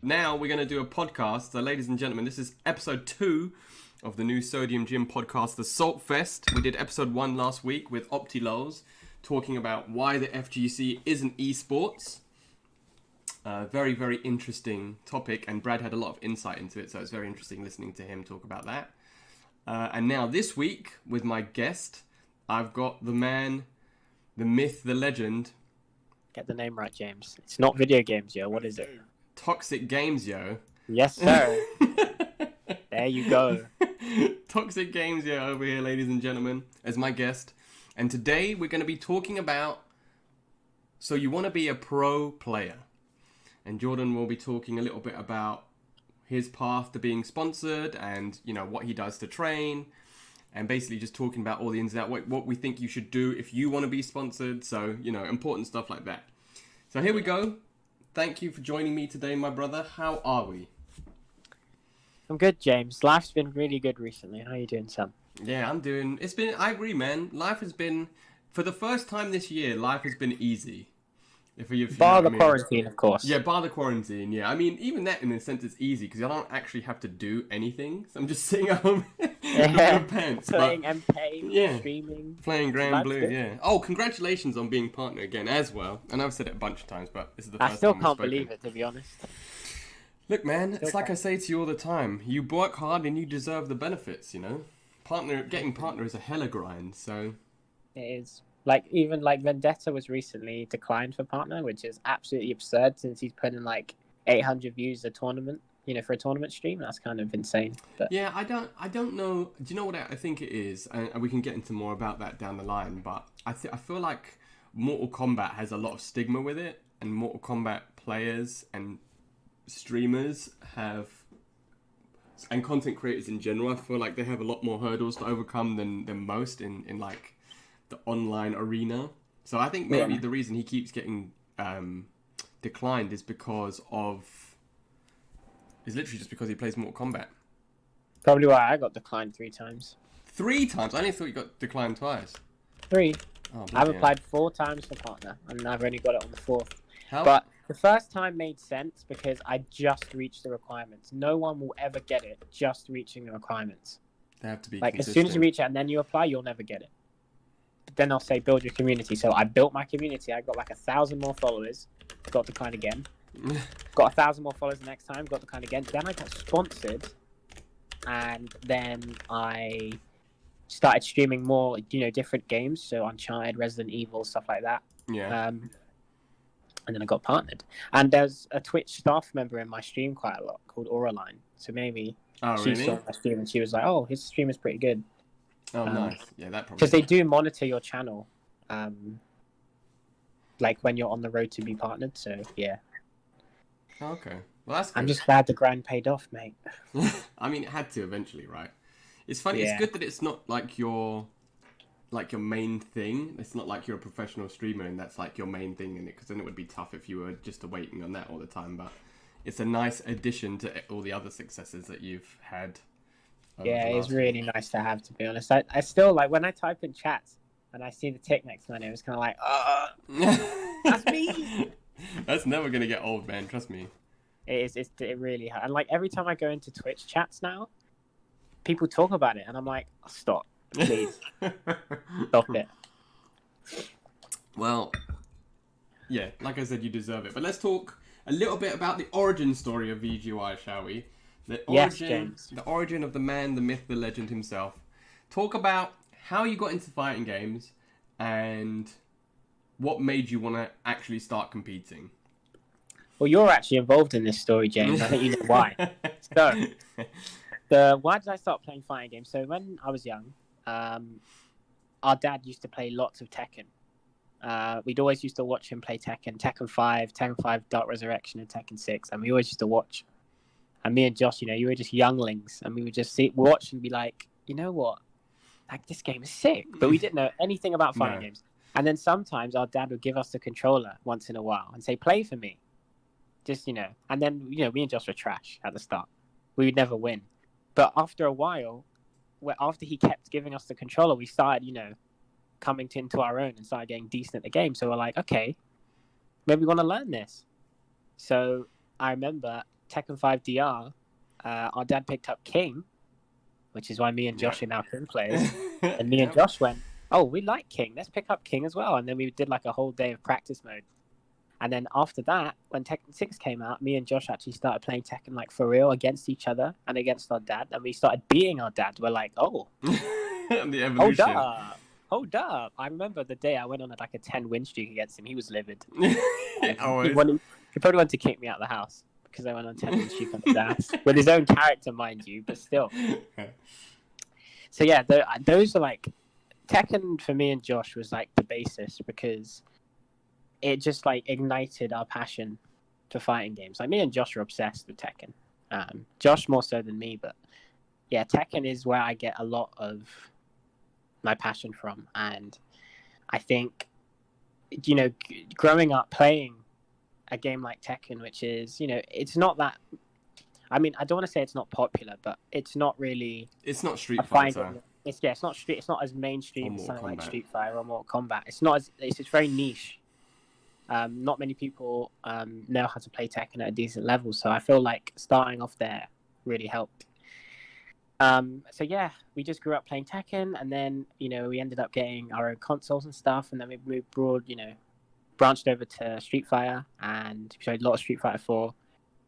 now we're going to do a podcast. So, ladies and gentlemen, this is episode 2 of the new Sodium Gym podcast, the Saltfest. We did episode 1 last week with OptiLols, talking about why the FGC isn't esports. Very, very interesting topic, and Brad had a lot of insight into it, so it's very interesting listening to him talk about that. And now this week, with my guest, I've got the man, the myth, the legend. Get the name right, James. It's not Videogamezyo. What is it? Toxic Games, yo. Yes, sir. There you go. Toxic Gamesyo over here, ladies and gentlemen, as my guest. And today we're going to be talking about, so you want to be a pro player. And Jordan will be talking a little bit about his path to being sponsored and, you know, what he does to train. And basically just talking about all the ins and outs, what we think you should do if you want to be sponsored. So, you know, important stuff like that. So here we go. Thank you for joining me today, my brother. How are we? I'm good, James. Life's been really good recently. How are you doing, Sam? Yeah, I agree, man. Life has been, for the first time this year, life has been easy. Bar the quarantine, of course. Yeah, bar the quarantine, yeah. I mean, even that, in a sense, is easy, because I don't actually have to do anything. So I'm just sitting at home with pants. Playing MP, streaming. Playing Grand Blue, yeah. Oh, congratulations on being partner again, as well. I know I've said it a bunch of times, but this is the first time I still can't believe it, to be honest. Look, man, it's like I say to you all the time. You work hard and you deserve the benefits, you know? Getting partner is a hella grind, so... It is. Even Vendetta was recently declined for partner, which is absolutely absurd since he's put in 800 views a tournament, for a tournament stream. That's kind of insane. But... Yeah, I don't know. Do you know what I think it is? And we can get into more about that down the line, but I feel like Mortal Kombat has a lot of stigma with it, and Mortal Kombat players and streamers and content creators in general, I feel like they have a lot more hurdles to overcome than most in the online arena. So I think maybe the reason he keeps getting declined is literally just because he plays Mortal Kombat. Probably why I got declined 3 times. 3 times? I only thought you got declined twice. 3. Oh, I've applied 4 times for partner, and I've only got it on the 4th. How? But the first time made sense because I just reached the requirements. No one will ever get it just reaching the requirements. They have to be consistent. As soon as you reach it and then you apply, you'll never get it. But then I'll say build your community. So I built my community. I got 1,000 more followers. Got declined again. Got 1,000 more followers the next time. Got declined again. Then I got sponsored. And then I started streaming more, different games. So Uncharted, Resident Evil, stuff like that. Yeah. And then I got partnered. And there's a Twitch staff member in my stream quite a lot called Auraline. So maybe she saw my stream and she was like, oh, his stream is pretty good. Oh, nice. Yeah, that probably... Because they do monitor your channel, when you're on the road to be partnered. So, yeah. Okay. Well, that's good. I'm just glad the grind paid off, mate. I mean, it had to eventually, right? It's funny. Yeah. It's good that it's not your main thing. It's not like you're a professional streamer and that's your main thing in it, because then it would be tough if you were just waiting on that all the time. But it's a nice addition to all the other successes that you've had. Yeah, it's really nice to have, to be honest. I still, when I type in chats and I see the tick next to my name, it's kind of that's me. That's never going to get old, man. Trust me. It really hard. And every time I go into Twitch chats now, people talk about it and I'm like, oh, stop. Please. Stop it. Well, yeah, like I said, you deserve it. But let's talk a little bit about the origin story of VGY, shall we? The origin of the man, the myth, the legend himself. Talk about how you got into fighting games and what made you want to actually start competing. Well, you're actually involved in this story, James. I think you know why. So, why did I start playing fighting games? So when I was young, our dad used to play lots of Tekken. We'd always used to watch him play Tekken 5, Tekken 5 Dark Resurrection, and Tekken 6, and we always used to watch. And me and Josh, you were just younglings, and we would just watch and be like, you know what? This game is sick. But we didn't know anything about fighting games. And then sometimes our dad would give us the controller once in a while and say, play for me. Just, And then, me and Josh were trash at the start. We would never win. But after a while, after he kept giving us the controller, we started, coming into our own and started getting decent at the game. So we're like, okay, maybe we want to learn this. So I remember Tekken 5 DR, our dad picked up King, which is why me and Josh are now King players. And me and Josh went, oh, we like King. Let's pick up King as well. And then we did like a whole day of practice mode. And then after that, when Tekken 6 came out, me and Josh actually started playing Tekken like for real against each other and against our dad. And we started beating our dad. We're like, oh, the evolution. Hold up. I remember the day I went on like a 10-win streak against him. He was livid. He probably wanted to kick me out of the house because I went on 10-win streak on his ass. With his own character, mind you, but still. So yeah, those are like... Tekken for me and Josh was like the basis because it just like ignited our passion for fighting games. Like me and Josh are obsessed with Tekken. Josh more so than me, but yeah, Tekken is where I get a lot of my passion from. And I think, you know, growing up playing a game like Tekken, which is, you know, it's not that... I mean, I don't want to say it's not popular, but it's not really... It's not Street Fighter. It's not as mainstream as something like Street Fighter or Mortal Kombat. It's very niche. Not many people know how to play Tekken at a decent level, so I feel like starting off there really helped. So yeah, we just grew up playing Tekken, and then, you know, we ended up getting our own consoles and stuff, and then we moved branched over to Street Fighter, and we played a lot of Street Fighter 4,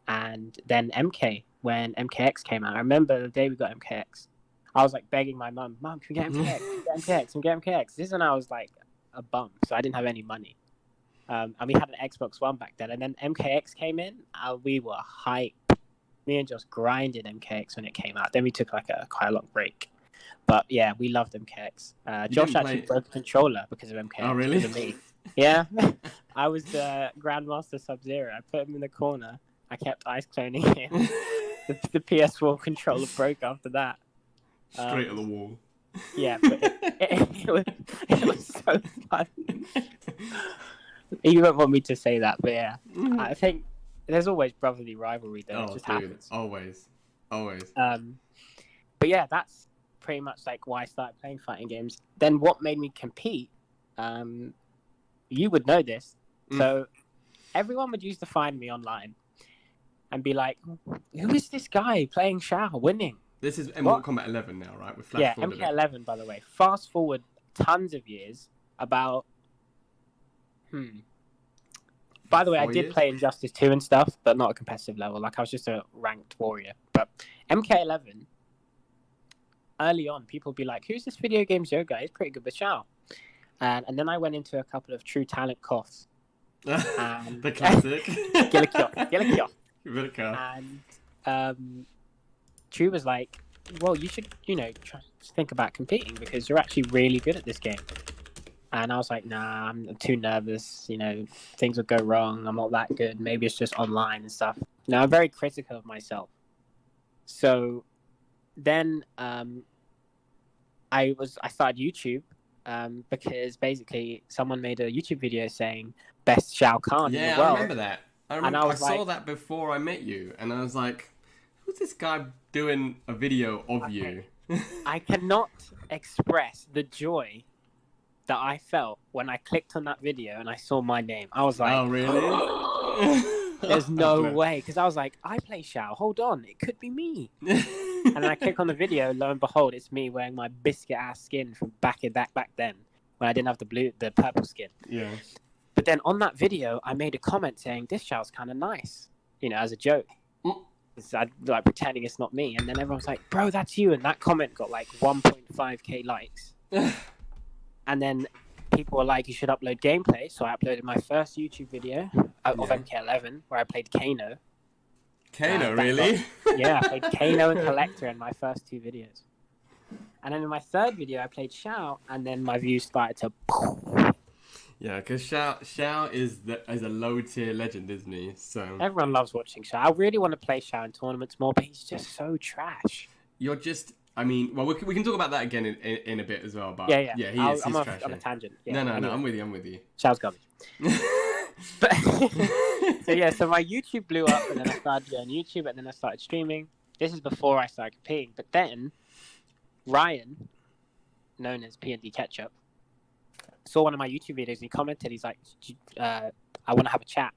and then MK, when MKX came out. I remember the day we got MKX. I was like begging my mum, can we get MKX? Can we get MKX? This is when I was like a bum, so I didn't have any money. And we had an Xbox One back then. And then MKX came in, we were hyped. Me and Josh grinded MKX when it came out. Then we took like quite a long break. But yeah, we loved MKX. Josh actually broke a controller because of MKX. Oh, really? Because of me. Yeah. I was the Grandmaster Sub-Zero. I put him in the corner. I kept ice cloning him. the PS4 controller broke after that. Straight at the wall. Yeah, but it was so fun. You won't want me to say that, but yeah. I think there's always brotherly rivalry though. It just happens. Always. But yeah, that's pretty much like why I started playing fighting games. Then what made me compete, you would know this. So everyone would used to find me online and be like, who is this guy playing Shao winning? This is Mortal Kombat 11 now, right? Yeah, MK11, by the way. Fast forward tons of years, about... By the way, I did play Injustice 2 and stuff, but not a competitive level. Like, I was just a ranked warrior. But MK11, early on, people would be like, who's this Videogamezyo guy? He's pretty good with Shao. And then I went into a couple of True Talent coughs. The classic. Gillikyoff. And True was like, well, you should, think about competing because you're actually really good at this game. And I was like, nah, I'm too nervous. Things would go wrong. I'm not that good. Maybe it's just online and stuff. Now, I'm very critical of myself. So then I started YouTube because basically someone made a YouTube video saying best Shao Kahn in the world. Yeah, I remember that. I saw that before I met you, and I was like, who's this guy doing a video of you? I cannot express the joy that I felt when I clicked on that video and I saw my name. I was like, oh, really? There's no way. Because I was like, I play Shao. Hold on. It could be me. And then I click on the video. Lo and behold, it's me wearing my biscuit-ass skin from back then when I didn't have the purple skin. Yeah. But then on that video, I made a comment saying, this Shao's kind of nice, as a joke. I, like pretending it's not me. And then everyone's like, bro, that's you. And that comment got like 1.5k likes. And then people were like, you should upload gameplay. So I uploaded my first YouTube video of MK11 where I played Kano. Kano, really? Yeah, I played Kano and Collector in my first two videos. And then in my third video, I played Shao, and then my views started to... Yeah, because Shao is a low-tier legend, isn't he? So everyone loves watching Shao. I really want to play Shao in tournaments more, but he's just so trash. You're just... I mean, well, we can talk about that again in a bit as well. But yeah, he's trash. I'm a tangent. Yeah, no, I'm with you. Shao's garbage. But, so my YouTube blew up, and then I started on YouTube, and then I started streaming. This is before I started competing. But then Ryan, known as P&D Ketchup, saw one of my YouTube videos and he commented. He's like, I want to have a chat.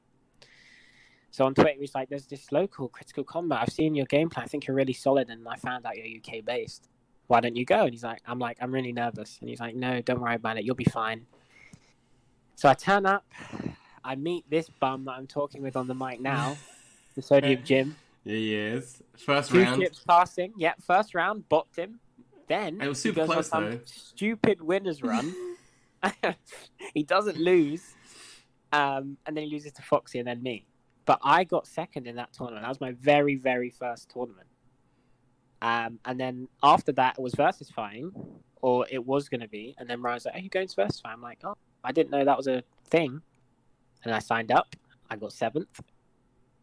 So on Twitter, he's like, "There's this local Critical Combat. I've seen your gameplay. I think you're really solid, and I found out you're UK based. Why don't you go?" And he's like, I'm really nervous." And he's like, "No, don't worry about it. You'll be fine." So I turn up. I meet this bum that I'm talking with on the mic now, the Sodium Jim. Yeah, he is. First 2 round. ships passing. Yeah, first round, bopped him. Then It was he super goes on close some though. stupid winners run. He doesn't lose, and then he loses to Foxy and then me. But I got second in that tournament. That was my very, very first tournament. And then after that, it was versus fighting, or it was going to be. And then Ryan's like, "Are you going to versus fight?" I'm like, "Oh, I didn't know that was a thing." And I signed up. I got 7th.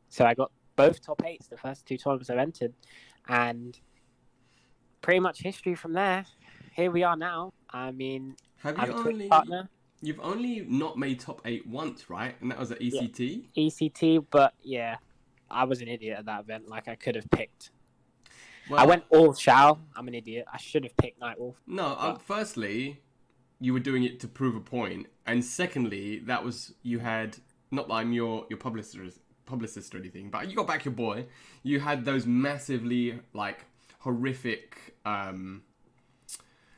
So I got both top 8s the first 2 tournaments I've entered. And pretty much history from there. Here we are now. I mean, Have I'm you a Twitch only? partner. You've only not made top 8 once, right? And that was at ECT. ECT, but yeah, I was an idiot at that event. Like, I could have picked. Well, I went all Shao. I'm an idiot. I should have picked Nightwolf. no. Firstly, you were doing it to prove a point, and secondly, that was you had not that I'm your publicist or anything, but you got back your boy. You had those massively like horrific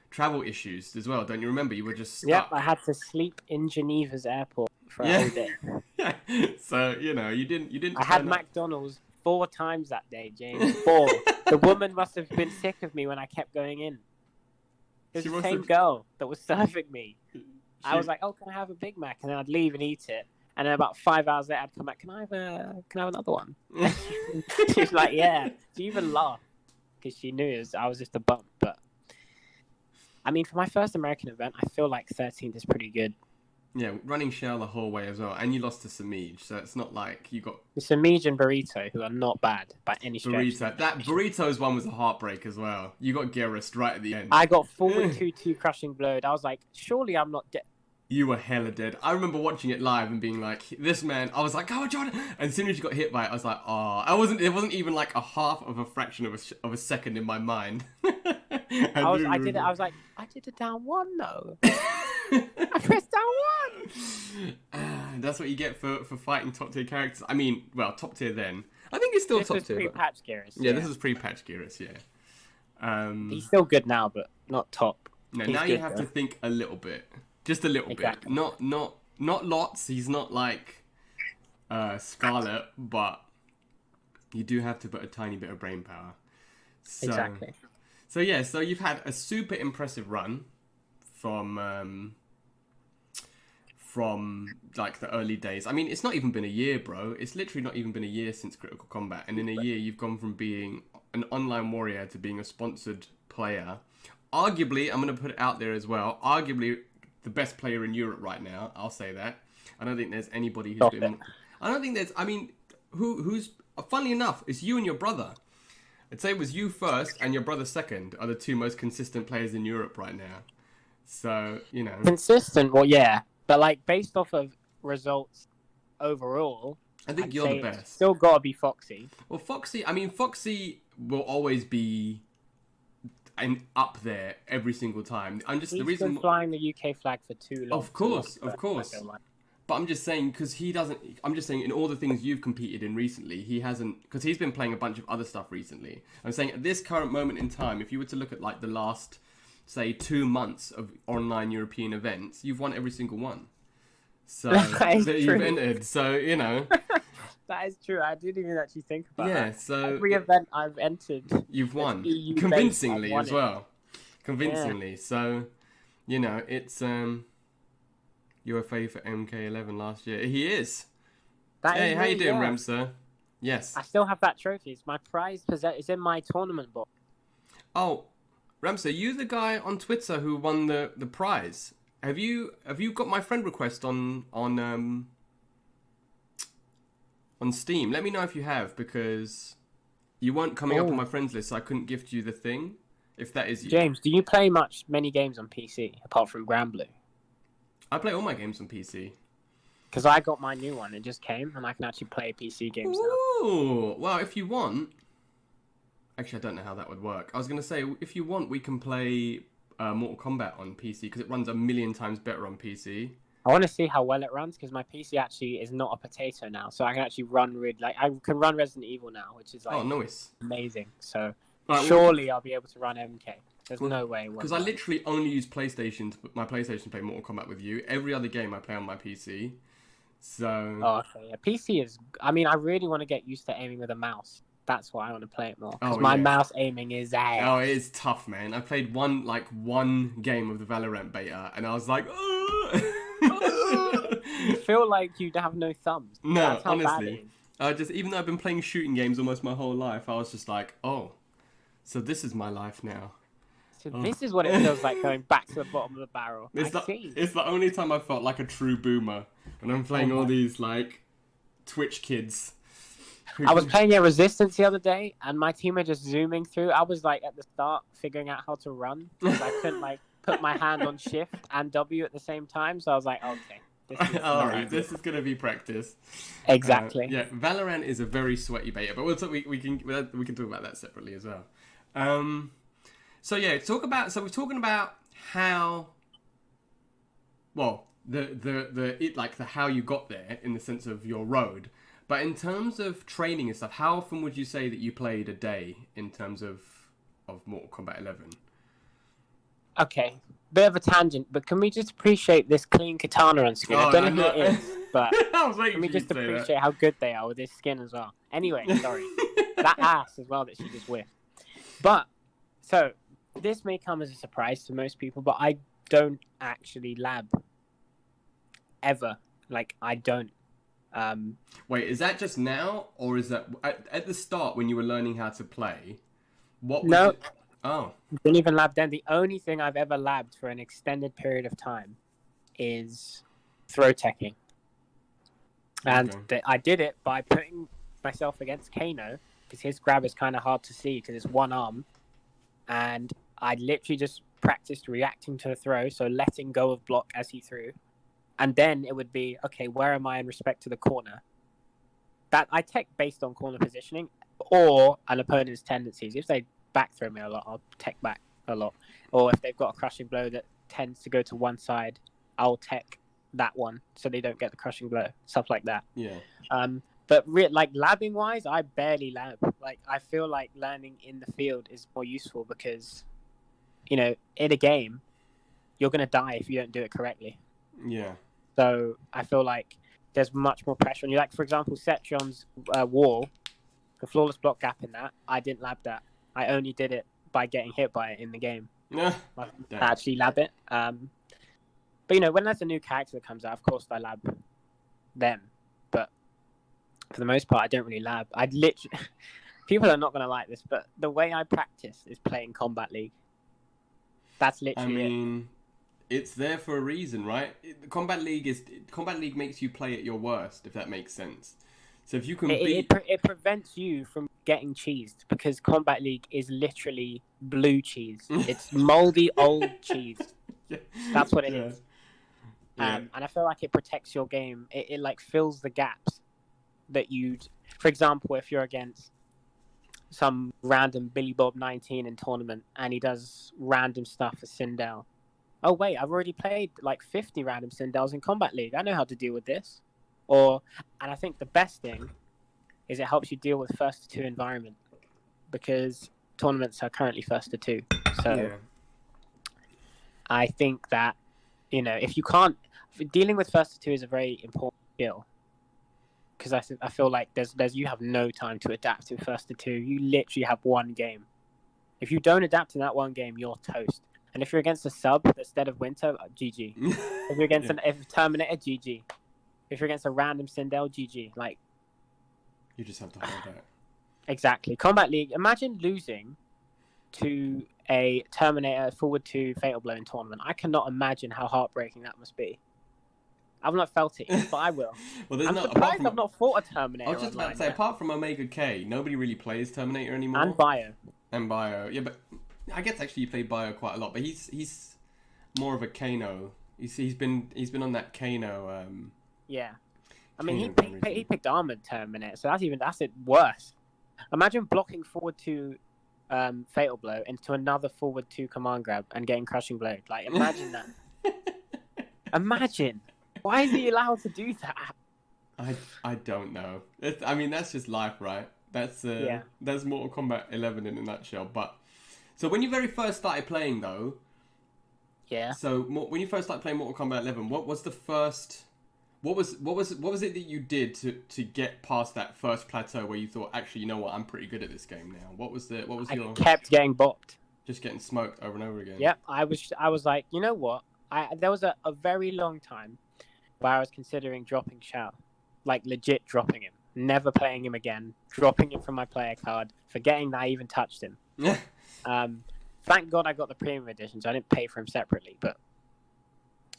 travel issues as well. Don't you remember? You were just stuck. Yep, I had to sleep in Geneva's airport for a whole day. Yeah. So you know you didn't. I had turn up. McDonald's 4 times that day, James. 4. The woman must have been sick of me when I kept going in. It was She the must same have- girl that was serving me. I was like, "Oh, can I have a Big Mac?" And then I'd leave and eat it. And then about 5 hours later, I'd come back. Can I have another one? She was like, "Yeah." She even laughed because she knew I was just a bump. But I mean, for my first American event, I feel like 13th is pretty good. Yeah, running shell the whole way as well, and you lost to Samij, so it's not like you got It's Samij and Burrito, who are not bad by any stretch. Burrito. That Burrito's one was a heartbreak as well. You got Garrus right at the end. I got forward 2-2 crushing blowed. I was like, surely I'm not dead. You were hella dead. I remember watching it live and being like, "This man." I was like, "Oh, Jordan!" And as soon as you got hit by it, I was like, "Oh." It wasn't even like a half of a fraction of a second in my mind. I was like, I did a down 1 though. I pressed down 1. That's what you get for fighting top tier characters. I mean, well, top tier then. I think it's still This top was tier. pre-patch Garrus. Yeah, this is pre-patch Garrus. Yeah. He's still good now, but not top. No, He's now you good, have though. to think a little bit, just a little Exactly. bit. Not lots. He's not like Scarlet, but you do have to put a tiny bit of brain power. So, Exactly. So yeah, so you've had a super impressive run from like the early days. I mean, it's not even been a year, bro. It's literally not even been a year since Critical Combat, and in a year you've gone from being an online warrior to being a sponsored player. Arguably, I'm going to put it out there as well, arguably the best player in Europe right now. I'll say that. I don't think there's anybody who's Stop been... it. I don't think there's... I mean, who's... Funnily enough, it's you and your brother. I'd say it was you first and your brother second are the 2 most consistent players in Europe right now. So, you know... Consistent, well, yeah. But, like, based off of results overall, I think I'd you're the say it's best. still got to be Foxy. Well, Foxy will always be up there every single time. He's been flying the UK flag for too long. Of course. But I'm just saying, because he doesn't... I'm just saying, in all the things you've competed in recently, he hasn't... Because he's been playing a bunch of other stuff recently. I'm saying, at this current moment in time, if you were to look at, like, the last, say, 2 months of online European events, you've won every single one. So, that you've entered. So, you know... That is true. I didn't even actually think about that. Yeah, so... Every event I've entered... You've won. EU Convincingly based, as well. Convincingly. Yeah. So, you know, it's... UFA for MK11 last year. He is. Hey, how you doing, Remsa? Yes. I still have that trophy. It's my prize. It's in my tournament book. Oh, Remsa, you the guy on Twitter who won the prize? Have you got my friend request on Steam? Let me know if you have, because you weren't coming up on my friends list, so I couldn't gift you the thing. If that is you, James, do you play many games on PC apart from Grand Blue? I play all my games on PC. Because I got my new one. It just came, and I can actually play PC games now. Ooh, well, if you want... Actually, I don't know how that would work. I was going to say, if you want, we can play Mortal Kombat on PC, because it runs a million times better on PC. I want to see how well it runs because my PC actually is not a potato now, so I can actually run I can run Resident Evil now, which is like nice. amazing. So Right, surely I'll be able to run MK. There's no way. Because I literally only use my PlayStation to play Mortal Kombat with you. Every other game I play on my PC. So. Oh, okay. Yeah, PC is. I mean, I really want to get used to aiming with a mouse. That's why I want to play it more. Because my mouse aiming is ass. Oh, it is tough, man. I played one game of the Valorant beta, and I was like, You feel like you have no thumbs. No, that's how honestly. Bad it is. Even though I've been playing shooting games almost my whole life, I was just like, oh, so this is my life now. So this is what it feels like going back to the bottom of the barrel. It's the only time I felt like a true boomer when I'm playing all these like Twitch kids. I was playing Resistance the other day, and my team were just zooming through. I was like at the start figuring out how to run because I couldn't like put my hand on Shift and W at the same time. So I was like, okay, this is gonna be practice. Exactly. Yeah, Valorant is a very sweaty beta, but we can talk about that separately as well. So yeah, we're talking about how, well, the how you got there in the sense of your road, but in terms of training and stuff, how often would you say that you played a day in terms of Mortal Kombat 11? Okay, bit of a tangent, but can we just appreciate this clean katana on screen? I don't know who it is, but can we just appreciate how good they are with this skin as well? Anyway, sorry, that ass as well that she just whiffed. But so this may come as a surprise to most people, but I don't actually lab ever. Like I don't. Wait, is that just now, or is that at the start when you were learning how to play? What was No. it? Oh. Didn't even lab then. The only thing I've ever labbed for an extended period of time is throw teching. And I did it by putting myself against Kano, because his grab is kind of hard to see because it's one arm. And I literally just practiced reacting to the throw, so letting go of block as he threw. And then it would be, okay, where am I in respect to the corner? That I tech based on corner positioning or an opponent's tendencies. If they back throw me a lot, I'll tech back a lot. Or if they've got a crushing blow that tends to go to one side, I'll tech that one so they don't get the crushing blow. Stuff like that. Yeah. But like labbing wise, I barely lab. Like I feel like learning in the field is more useful because, in a game, you're gonna die if you don't do it correctly. Yeah. So I feel like there's much more pressure on you. Like for example, Cetrion's wall, the flawless block gap in that, I didn't lab that. I only did it by getting hit by it in the game. I actually lab it. But when there's a new character that comes out, of course I lab them. But for the most part, I don't really lab. I literally, people are not going to like this, but the way I practice is playing Combat League. That's literally it. It's there for a reason, right? Combat League makes you play at your worst, if that makes sense. So if you can it prevents you from getting cheesed because Combat League is literally blue cheese. It's moldy old cheese. Yeah. That's what it is. And I feel like it protects your game. It like fills the gaps that for example, if you're against some random Billy Bob 19 in tournament and he does random stuff for Sindel. Oh wait, I've already played like 50 random Sindels in Combat League. I know how to deal with this. And I think the best thing is it helps you deal with first to two environment because tournaments are currently first to two. So I think that, if you can't, dealing with first to two is a very important skill because I feel like you have no time to adapt to first to two. You literally have one game. If you don't adapt to that one game, you're toast. And if you're against a sub instead of Winter, GG. If you're against if Terminator, GG. If you're against a random Sindel, GG. Like, you just have to hold that. Exactly. Combat League. Imagine losing to a Terminator forward to Fatal Blow in tournament. I cannot imagine how heartbreaking that must be. I've not felt it yet, but I will. Well, I'm surprised I've not fought a Terminator. I was just about to say, apart from Omega K, nobody really plays Terminator anymore. And Bio. Yeah, but I guess actually you played Bio quite a lot, but he's more of a Kano. He's been on that Kano. Yeah, I mean he picked Armored Terminator, so that's it worse. Imagine blocking forward to Fatal Blow into another forward to Command Grab and getting Crushing Blow. Like imagine that. Imagine. Why is he allowed to do that? I don't know. I mean, that's just life, right? Yeah. That's Mortal Kombat 11 in a nutshell. But so when you very first started playing, though, Yeah. when you first started playing Mortal Kombat 11, what was the first? What was it that you did to get past that first plateau where you thought, actually, you know what, I'm pretty good at this game now? What was I your kept getting bopped. just getting smoked over and over again? Yep. I was like, you know what? There was a very long time where I was considering dropping Shao. Like legit dropping him. Never playing him again. Dropping him from my player card. Forgetting that I even touched him. Thank God I got the premium edition, so I didn't pay for him separately, but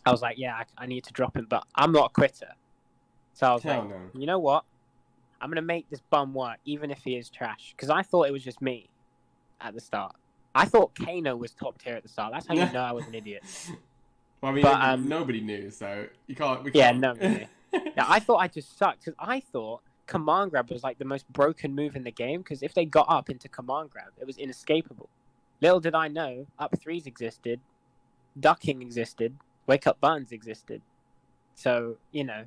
I was like, yeah, I need to drop him, but I'm not a quitter. So I was Hell like, no. you know what? I'm going to make this bum work, even if he is trash. Because I thought it was just me at the start. I thought Kano was top tier at the start. That's how you know I was an idiot. Well, I mean, But, nobody knew, so we can't. Yeah, nobody knew. Yeah, I thought I just sucked, because I thought command grab was like the most broken move in the game, because if they got up into command grab, it was inescapable. Little did I know, up threes existed, ducking existed, wake up buttons existed. So, you know,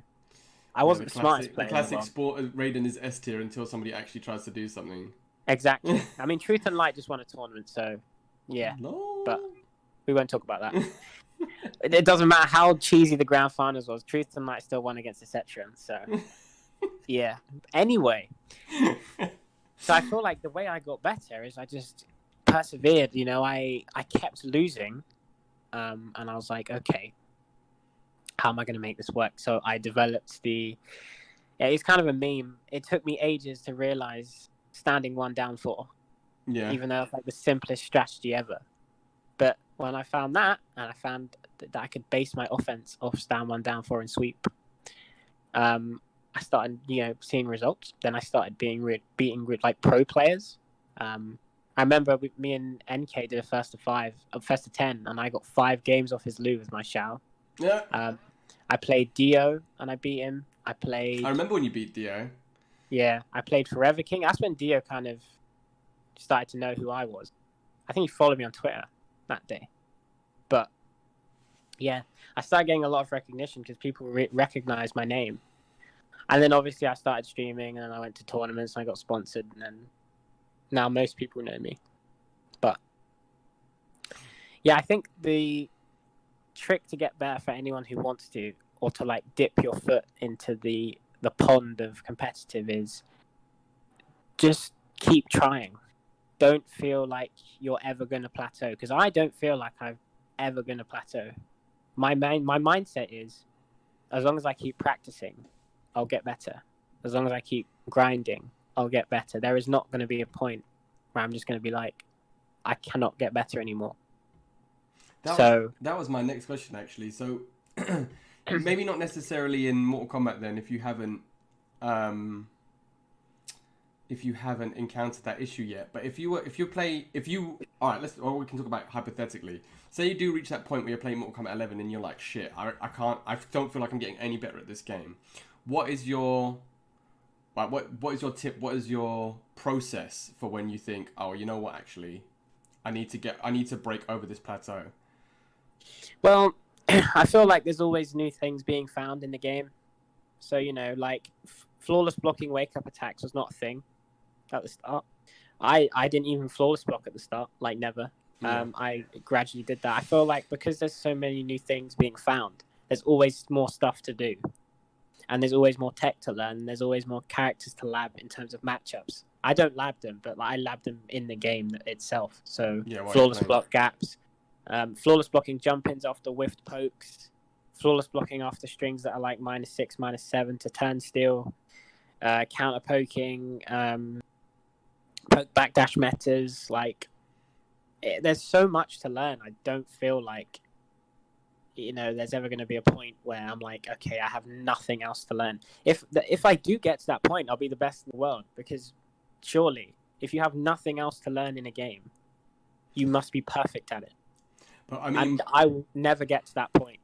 I wasn't the smartest player. The classic sport Raiden is S tier until somebody actually tries to do something. Exactly. I mean, Truth and Light just won a tournament, so yeah. No. But we won't talk about that. It doesn't matter how cheesy the grand finals was. Truth and Light still won against the Cetron, so yeah. Anyway, so I feel like the way I got better is I just persevered. You know, I kept losing, and I was like, okay, how am I going to make this work? So I developed it's kind of a meme. It took me ages to realize standing one down four. Yeah. Even though it's like the simplest strategy ever. But when I found that, and I found that I could base my offense off stand one down four and sweep, I started, seeing results. Then I started beating like pro players. I remember me and NK did a first to 10, and I got 5 games off his Lou with my Shao. Yeah. I played Dio, and I beat him. I remember when you beat Dio. Yeah, I played Forever King. That's when Dio kind of started to know who I was. I think he followed me on Twitter that day. But yeah, I started getting a lot of recognition because people recognized my name. And then obviously I started streaming, and I went to tournaments and I got sponsored, and then now most people know me. But yeah, I think the trick to get better for anyone who wants to, or to like dip your foot into the pond of competitive, is just keep trying. Don't feel like you're ever going to plateau, because I don't feel like I'm ever going to plateau. My mindset is, as long as I keep practicing, I'll get better. As long as I keep grinding, I'll get better. There is not going to be a point where I'm just going to be like, I cannot get better anymore. That was my next question, actually. So maybe not necessarily in Mortal Kombat then, if you haven't encountered that issue yet. But all right, we can talk about hypothetically. Say you do reach that point where you're playing Mortal Kombat 11 and you're like, shit, I don't feel like I'm getting any better at this game. What is your tip? What is your process for when you think, oh, you know what, actually, I need to break over this plateau? Well, I feel like there's always new things being found in the game. So, like flawless blocking wake-up attacks was not a thing at the start. I didn't even flawless block at the start, like never. Yeah. I gradually did that. I feel like because there's so many new things being found, there's always more stuff to do. And there's always more tech to learn. There's always more characters to lab in terms of matchups. I don't lab them, but I lab them in the game itself. So flawless block gaps, flawless blocking jump-ins after whiffed pokes, flawless blocking after strings that are like -6, -7 to turnstile, counter poking, poke backdash metas. Like, there's so much to learn. I don't feel like there's ever going to be a point where I'm like, okay, I have nothing else to learn. If I do get to that point, I'll be the best in the world, because surely if you have nothing else to learn in a game, you must be perfect at it. But I mean, I will never get to that point.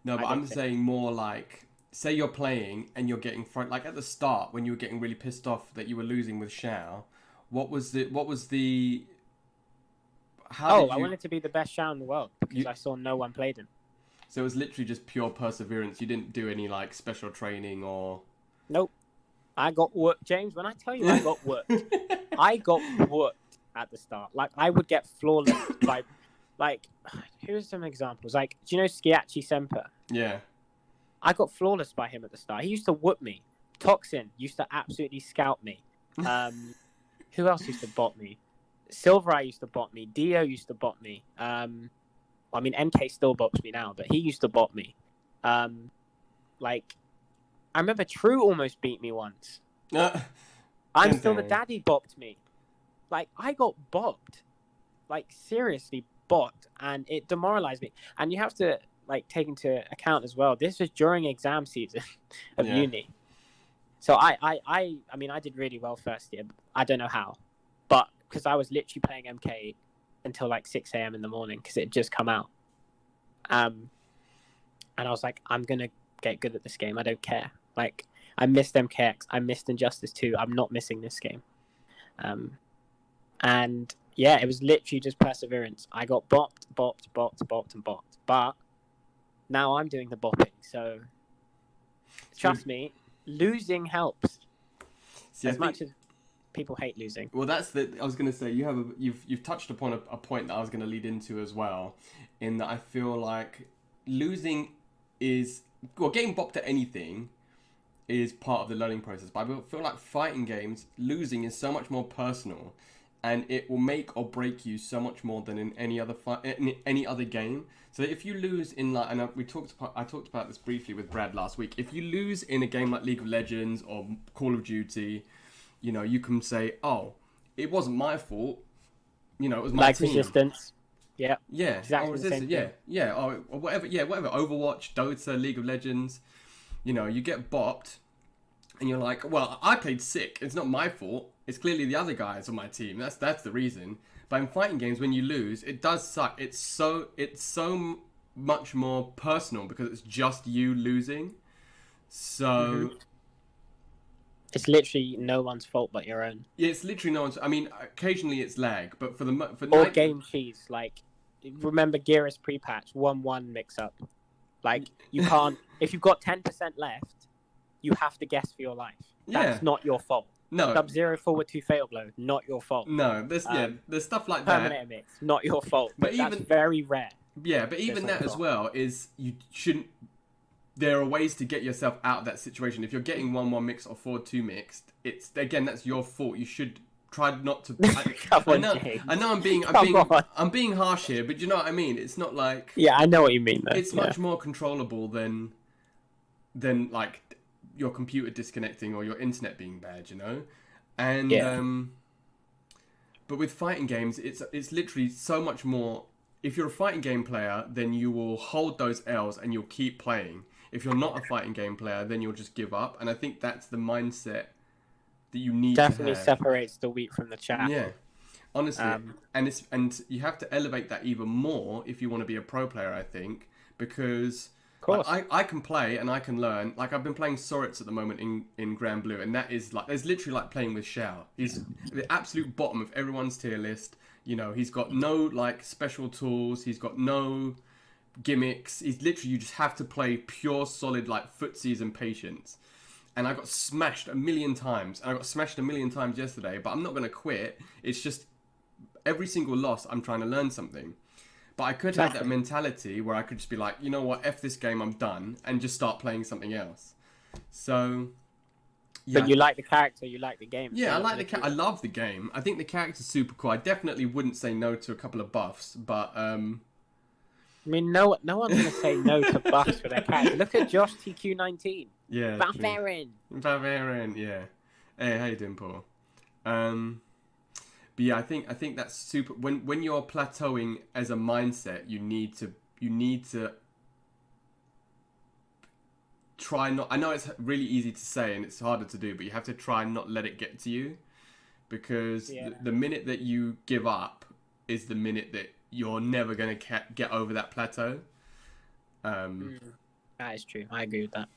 No, but I'm saying more like, say you're playing and you're getting like at the start when you were getting really pissed off that you were losing with Shao. I wanted to be the best Shao in the world because I saw no one played him. So it was literally just pure perseverance. You didn't do any like special training or. Nope. I got worked, James. When I tell you I got worked, I got worked at the start. Like I would get flawless by, like, here's some examples. Like, do you know Schiacci Semper? Yeah. I got flawless by him at the start. He used to whoop me. Toxin used to absolutely scout me. Who else used to bot me? Silvereye used to bot me. Dio used to bot me. I mean, MK still bots me now, but he used to bot me. Like, I remember True almost beat me once. I'm still the daddy bopped me. Like, I got bopped. Like, seriously bopped. And it demoralized me. And you have to, like, take into account as well, this was during exam season of uni. So I mean, I did really well first year. I don't know how. But because I was literally playing MK until like 6 a.m. in the morning because it had just come out. And I was like, I'm going to get good at this game. I don't care. Like, I missed MKX. I missed Injustice 2. I'm not missing this game. And yeah, it was literally just perseverance. I got bopped, and bopped. But now I'm doing the bopping. So trust me, losing helps. As much as people hate losing. Well, I was going to say you've touched upon a point that I was going to lead into as well, in that I feel like losing is, well, getting bopped at anything is part of the learning process. But I feel like fighting games, losing is so much more personal, and it will make or break you so much more than in any other game. So if you lose in like, and I talked about this briefly with Brad last week. If you lose in a game like League of Legends or Call of Duty, you know, you can say, "Oh, it wasn't my fault. You know, it was my team." Like Resistance. Yeah. Yeah. Exactly the same thing. Yeah. Or whatever. Yeah. Whatever. Overwatch, Dota, League of Legends. You know, you get bopped, and you're like, "Well, I played sick. It's not my fault. It's clearly the other guys on my team. That's the reason." But in fighting games, when you lose, it does suck. It's so much more personal because it's just you losing. So it's literally no one's fault but your own. Yeah, it's literally no one's. I mean, occasionally it's lag, but or game cheese. Like, remember Geras pre-patch 1-1 mix-up. Like, you can't. If you've got 10% left, you have to guess for your life. That's not your fault. No. Sub-Zero forward 2 fatal blow, not your fault. No, there's stuff like that. Terminator mix, not your fault. But that's very rare. Yeah, but even that as well is, you shouldn't. There are ways to get yourself out of that situation. If you're getting 1-1 mixed or 4-2 mixed, that's your fault. You should try not to. I know I'm being harsh here, but you know what I mean. It's not like. Yeah, I know what you mean. Though. It's much more controllable than like your computer disconnecting or your internet being bad, you know? And but with fighting games, it's literally so much more. If you're a fighting game player, then you will hold those L's and you'll keep playing. If you're not a fighting game player, then you'll just give up. And I think that's the mindset that you need definitely to have. Separates the wheat from the chaff. Yeah. Honestly. And you have to elevate that even more if you want to be a pro player, I think, because I can play and I can learn. Like, I've been playing Soritz at the moment in Grand Blue, and that is like, there's literally like playing with Shao. He's the absolute bottom of everyone's tier list. You know, he's got no like special tools. He's got no gimmicks. He's literally, you just have to play pure solid like footsies and patience. And I got smashed a million times. And I got smashed a million times yesterday, but I'm not going to quit. It's just every single loss, I'm trying to learn something. But I could have that mentality where I could just be like, you know what, F this game, I'm done, and just start playing something else. So, yeah. But you like the character, you like the game. Yeah, I like the I love the game. I think the character's super cool. I definitely wouldn't say no to a couple of buffs, but I mean, no one's going to say no to buffs for their character. Look at Josh TQ19. Yeah. Barbarian, yeah. Hey, how you doing, Paul? But yeah, I think that's super. When you're plateauing as a mindset, you need to try not. I know it's really easy to say and it's harder to do, but you have to try and not let it get to you, because the minute that you give up is the minute that you're never going to get over that plateau. That is true. I agree with that.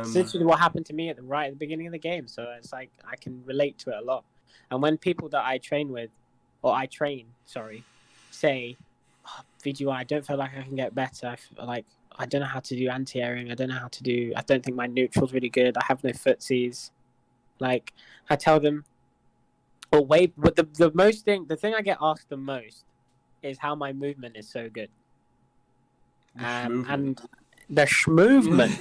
It's literally what happened to me at the beginning of the game, so it's like I can relate to it a lot. And when people that I train with, say, VGY, I don't feel like I can get better. I feel like I don't know how to do anti-airing. I don't think my neutral's really good. I have no footsies. Like, I tell them, but the thing I get asked the most is how my movement is so good. And the schmovement.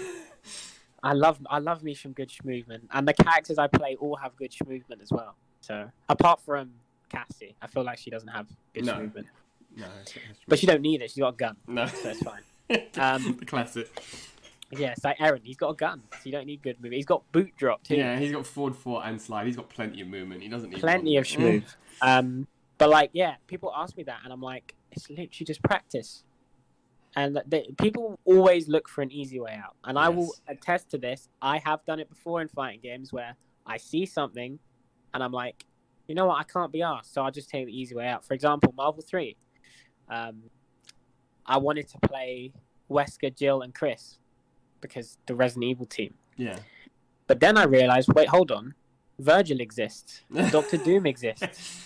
I love me some good schmovement. And the characters I play all have good schmovement as well. So, apart from Cassie, I feel like she doesn't have good schmovement. No, but she don't need it. She's got a gun. No. So it's fine. The classic. Yeah, it's like Aaron. He's got a gun, so you don't need good movement. He's got boot drop too. Yeah, he's got forward 4 and slide. He's got plenty of movement. He doesn't need plenty of schmoove. But like, yeah, people ask me that, and I'm like, it's literally just practice. And people always look for an easy way out, and I will attest to this. I have done it before in fighting games where I see something, and I'm like, you know what, I can't be asked, so I'll just take the easy way out. For example, Marvel 3. I wanted to play Wesker, Jill, and Chris because the Resident Evil team. Yeah. But then I realized, wait, hold on. Virgil exists. Dr. Doom exists.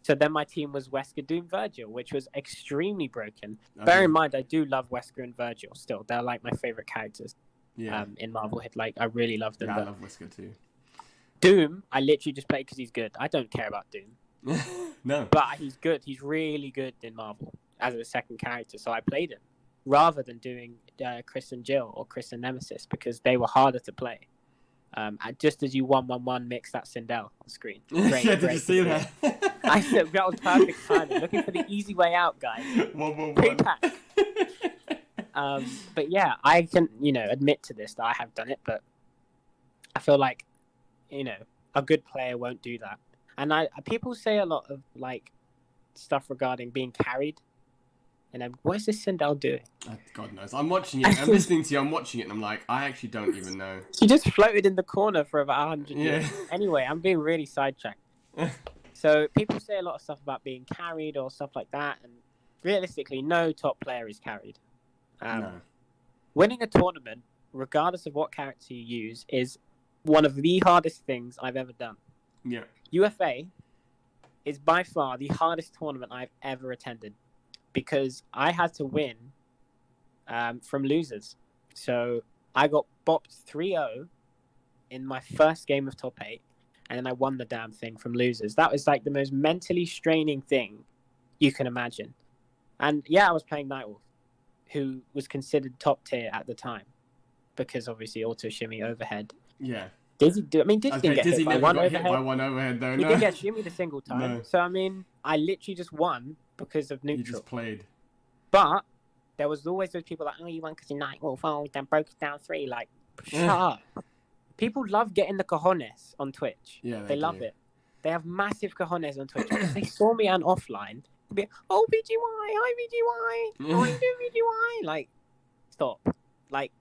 So then my team was Wesker, Doom, Virgil, which was extremely broken. Okay. Bear in mind, I do love Wesker and Virgil still. They're like my favorite characters in Marvel. Like, I really love them. Yeah, I love Wesker too. Doom, I literally just play because he's good. I don't care about Doom. No. But he's good. He's really good in Marvel as a second character. So I played him rather than doing Chris and Jill or Chris and Nemesis because they were harder to play. Just as you 1-1-1 mix that Sindel on screen. Great, yeah, did you see that? I said that was perfect timing. Looking for the easy way out, guys. 1-1-1. Pre-pack. But yeah, I can, admit to this that I have done it, but I feel like, a good player won't do that. And people say a lot of like stuff regarding being carried. And then, what is this Sindel doing? God knows. I'm watching it. I'm listening to you. I'm watching it, and I'm like, I actually don't even know. She just floated in the corner for about 100 years. Anyway, I'm being really sidetracked. So people say a lot of stuff about being carried or stuff like that, and realistically, no top player is carried. No. Winning a tournament, regardless of what character you use, is one of the hardest things I've ever done. Yeah. UFA is by far the hardest tournament I've ever attended. Because I had to win from losers. So I got bopped 3-0 in my first game of top 8, and then I won the damn thing from losers. That was like the most mentally straining thing you can imagine. And yeah, I was playing Nightwolf, who was considered top tier at the time, because obviously auto shimmy overhead. Yeah. Dizzy didn't get hit by one overhead. Hit by one overhead though. He didn't get shimmied a single time. No. So I mean, I literally just won because of neutral. You just played. But there was always those people like, oh, you won because you're Nightwolf. Oh, then broke it down 3. Like, shut up. People love getting the cojones on Twitch. Yeah, they love it. They have massive cojones on Twitch. If they saw me on offline, they'd be, oh, VGY, hi, VGY. Oh, you do VGY. Like, stop. Like,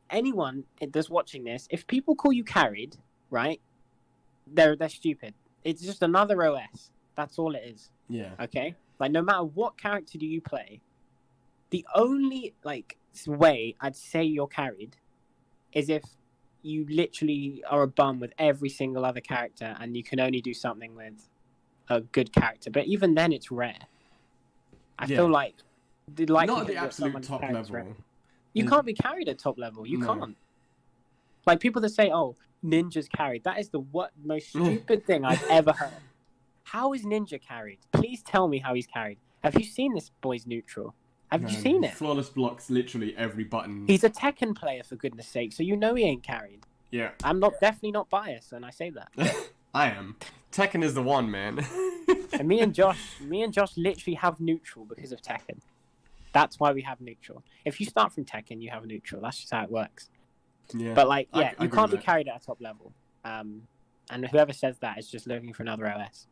anyone that's watching this, if people call you carried, right, they're stupid. It's just another OS. That's all it is. Yeah. Okay? Like, no matter what character do you play, the only, way I'd say you're carried is if you literally are a bum with every single other character and you can only do something with a good character. But even then, it's rare. I feel like... Not at the absolute top level. You can't be carried at top level. You can't. Like, people that say, oh, Ninja's carried. That is the most stupid thing I've ever heard. How is Ninja carried? Please tell me how he's carried. Have you seen this boy's neutral? Have you seen it? Flawless blocks literally every button. He's a Tekken player, for goodness sake, so you know he ain't carried. Yeah. I'm definitely not biased, and I say that. I am. Tekken is the one, man. And me and Josh literally have neutral because of Tekken. That's why we have neutral. If you start from Tekken, you have neutral. That's just how it works. Yeah. But you can't be carried at a top level. And whoever says that is just looking for another OS.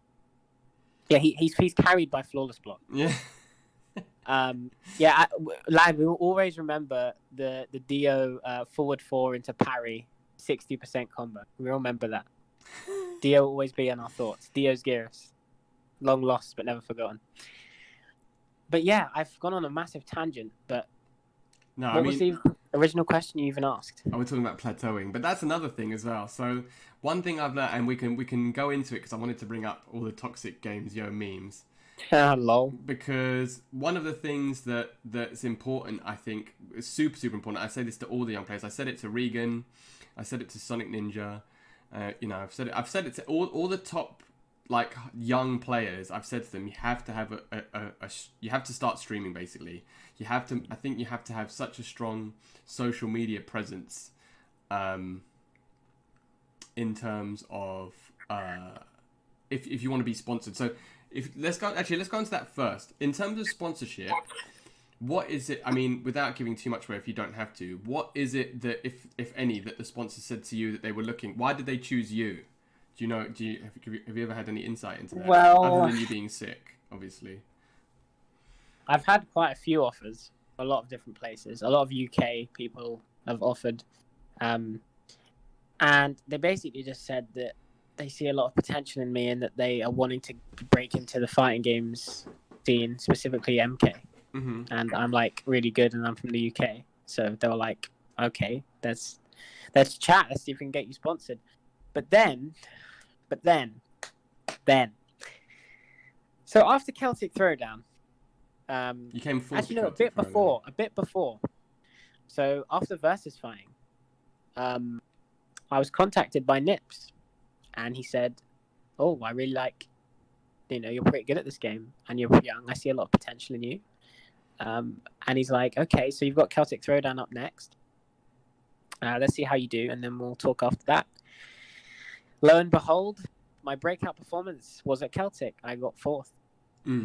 Yeah, he's carried by flawless block. Yeah. Lad, we will always remember the Dio forward 4 into parry 60% combo. We remember that. Dio will always be in our thoughts. Dio's Geras. Long lost, but never forgotten. But yeah, I've gone on a massive tangent, but what was the original question you even asked? We're talking about plateauing, but that's another thing as well. So one thing I've learned, and we can go into it because I wanted to bring up all the toxic games, memes. Lol. because one of the things that's important, I think, is super important. I say this to all the young players. I said it to Regan. I said it to Sonic Ninja. I've said it to all the top like young players. I've said to them, you have to have you have to start streaming. Basically, I think you have to have such a strong social media presence, in terms of if you want to be sponsored. So let's go into that first. In terms of sponsorship, what is it? I mean, without giving too much away, if you don't have to, what is it that, if any, that the sponsor said to you that they were looking? Why did they choose you? Do you know? Have you ever had any insight into that? Well, other than you being sick, obviously. I've had quite a few offers, a lot of different places. A lot of UK people have offered, and they basically just said that they see a lot of potential in me and that they are wanting to break into the fighting games scene, specifically MK. Mm-hmm. And I'm like really good, and I'm from the UK, so they were like, okay, let's chat, let's see if we can get you sponsored. But then, so after Celtic Throwdown, You came full. actually no, a bit before. So after Versus Fighting, I was contacted by Nips, and he said, "Oh, I really like, you're pretty good at this game, and you're young. I see a lot of potential in you." And he's like, okay, so you've got Celtic Throwdown up next. Let's see how you do, and then we'll talk after that. Lo and behold, my breakout performance was at Celtic. I got 4th,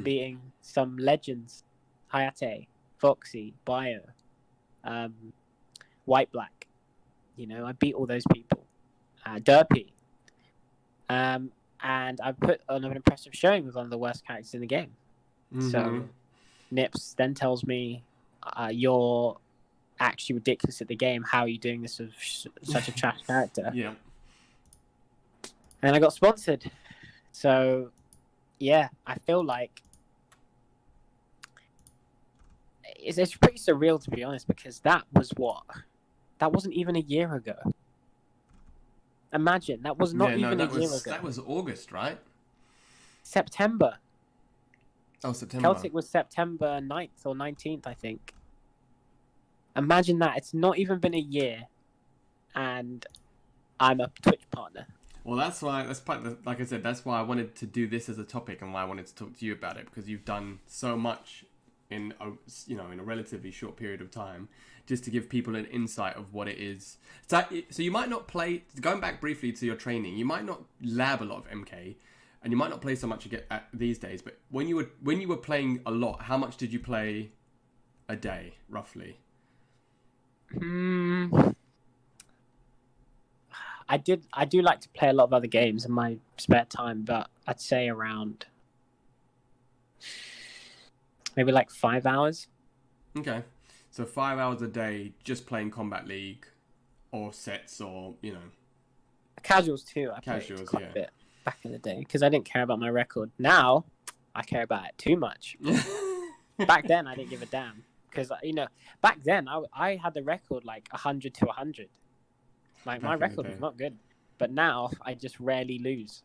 beating some legends: Hayate, Foxy, Bio, White Black. I beat all those people. Derpy. And I put on an impressive showing with one of the worst characters in the game. Mm-hmm. So Nips then tells me, you're actually ridiculous at the game. How are you doing this with such a trash character? Yeah. And I got sponsored. So, yeah, I feel like it's pretty surreal, to be honest, because that wasn't even a year ago. Imagine, that was not even a year ago. That was August, right? September. Oh, September. Celtic was September 9th or 19th, I think. Imagine that. It's not even been a year, and I'm a Twitch partner. Well, that's like I said, that's why I wanted to do this as a topic, and why I wanted to talk to you about it, because you've done so much in a relatively short period of time, just to give people an insight of what it is. So you might not play. Going back briefly to your training, you might not lab a lot of MK. And you might not play so much these days, but when you were playing a lot, how much did you play a day, roughly? I do like to play a lot of other games in my spare time, but I'd say around maybe like 5 hours. Okay, so 5 hours a day just playing Combat League, or sets, or casuals too. I played quite a bit back in the day because I didn't care about my record. Now I care about it too much. Back then I didn't give a damn because back then I had the record like 100 to 100. Like my record was not good, but now I just rarely lose.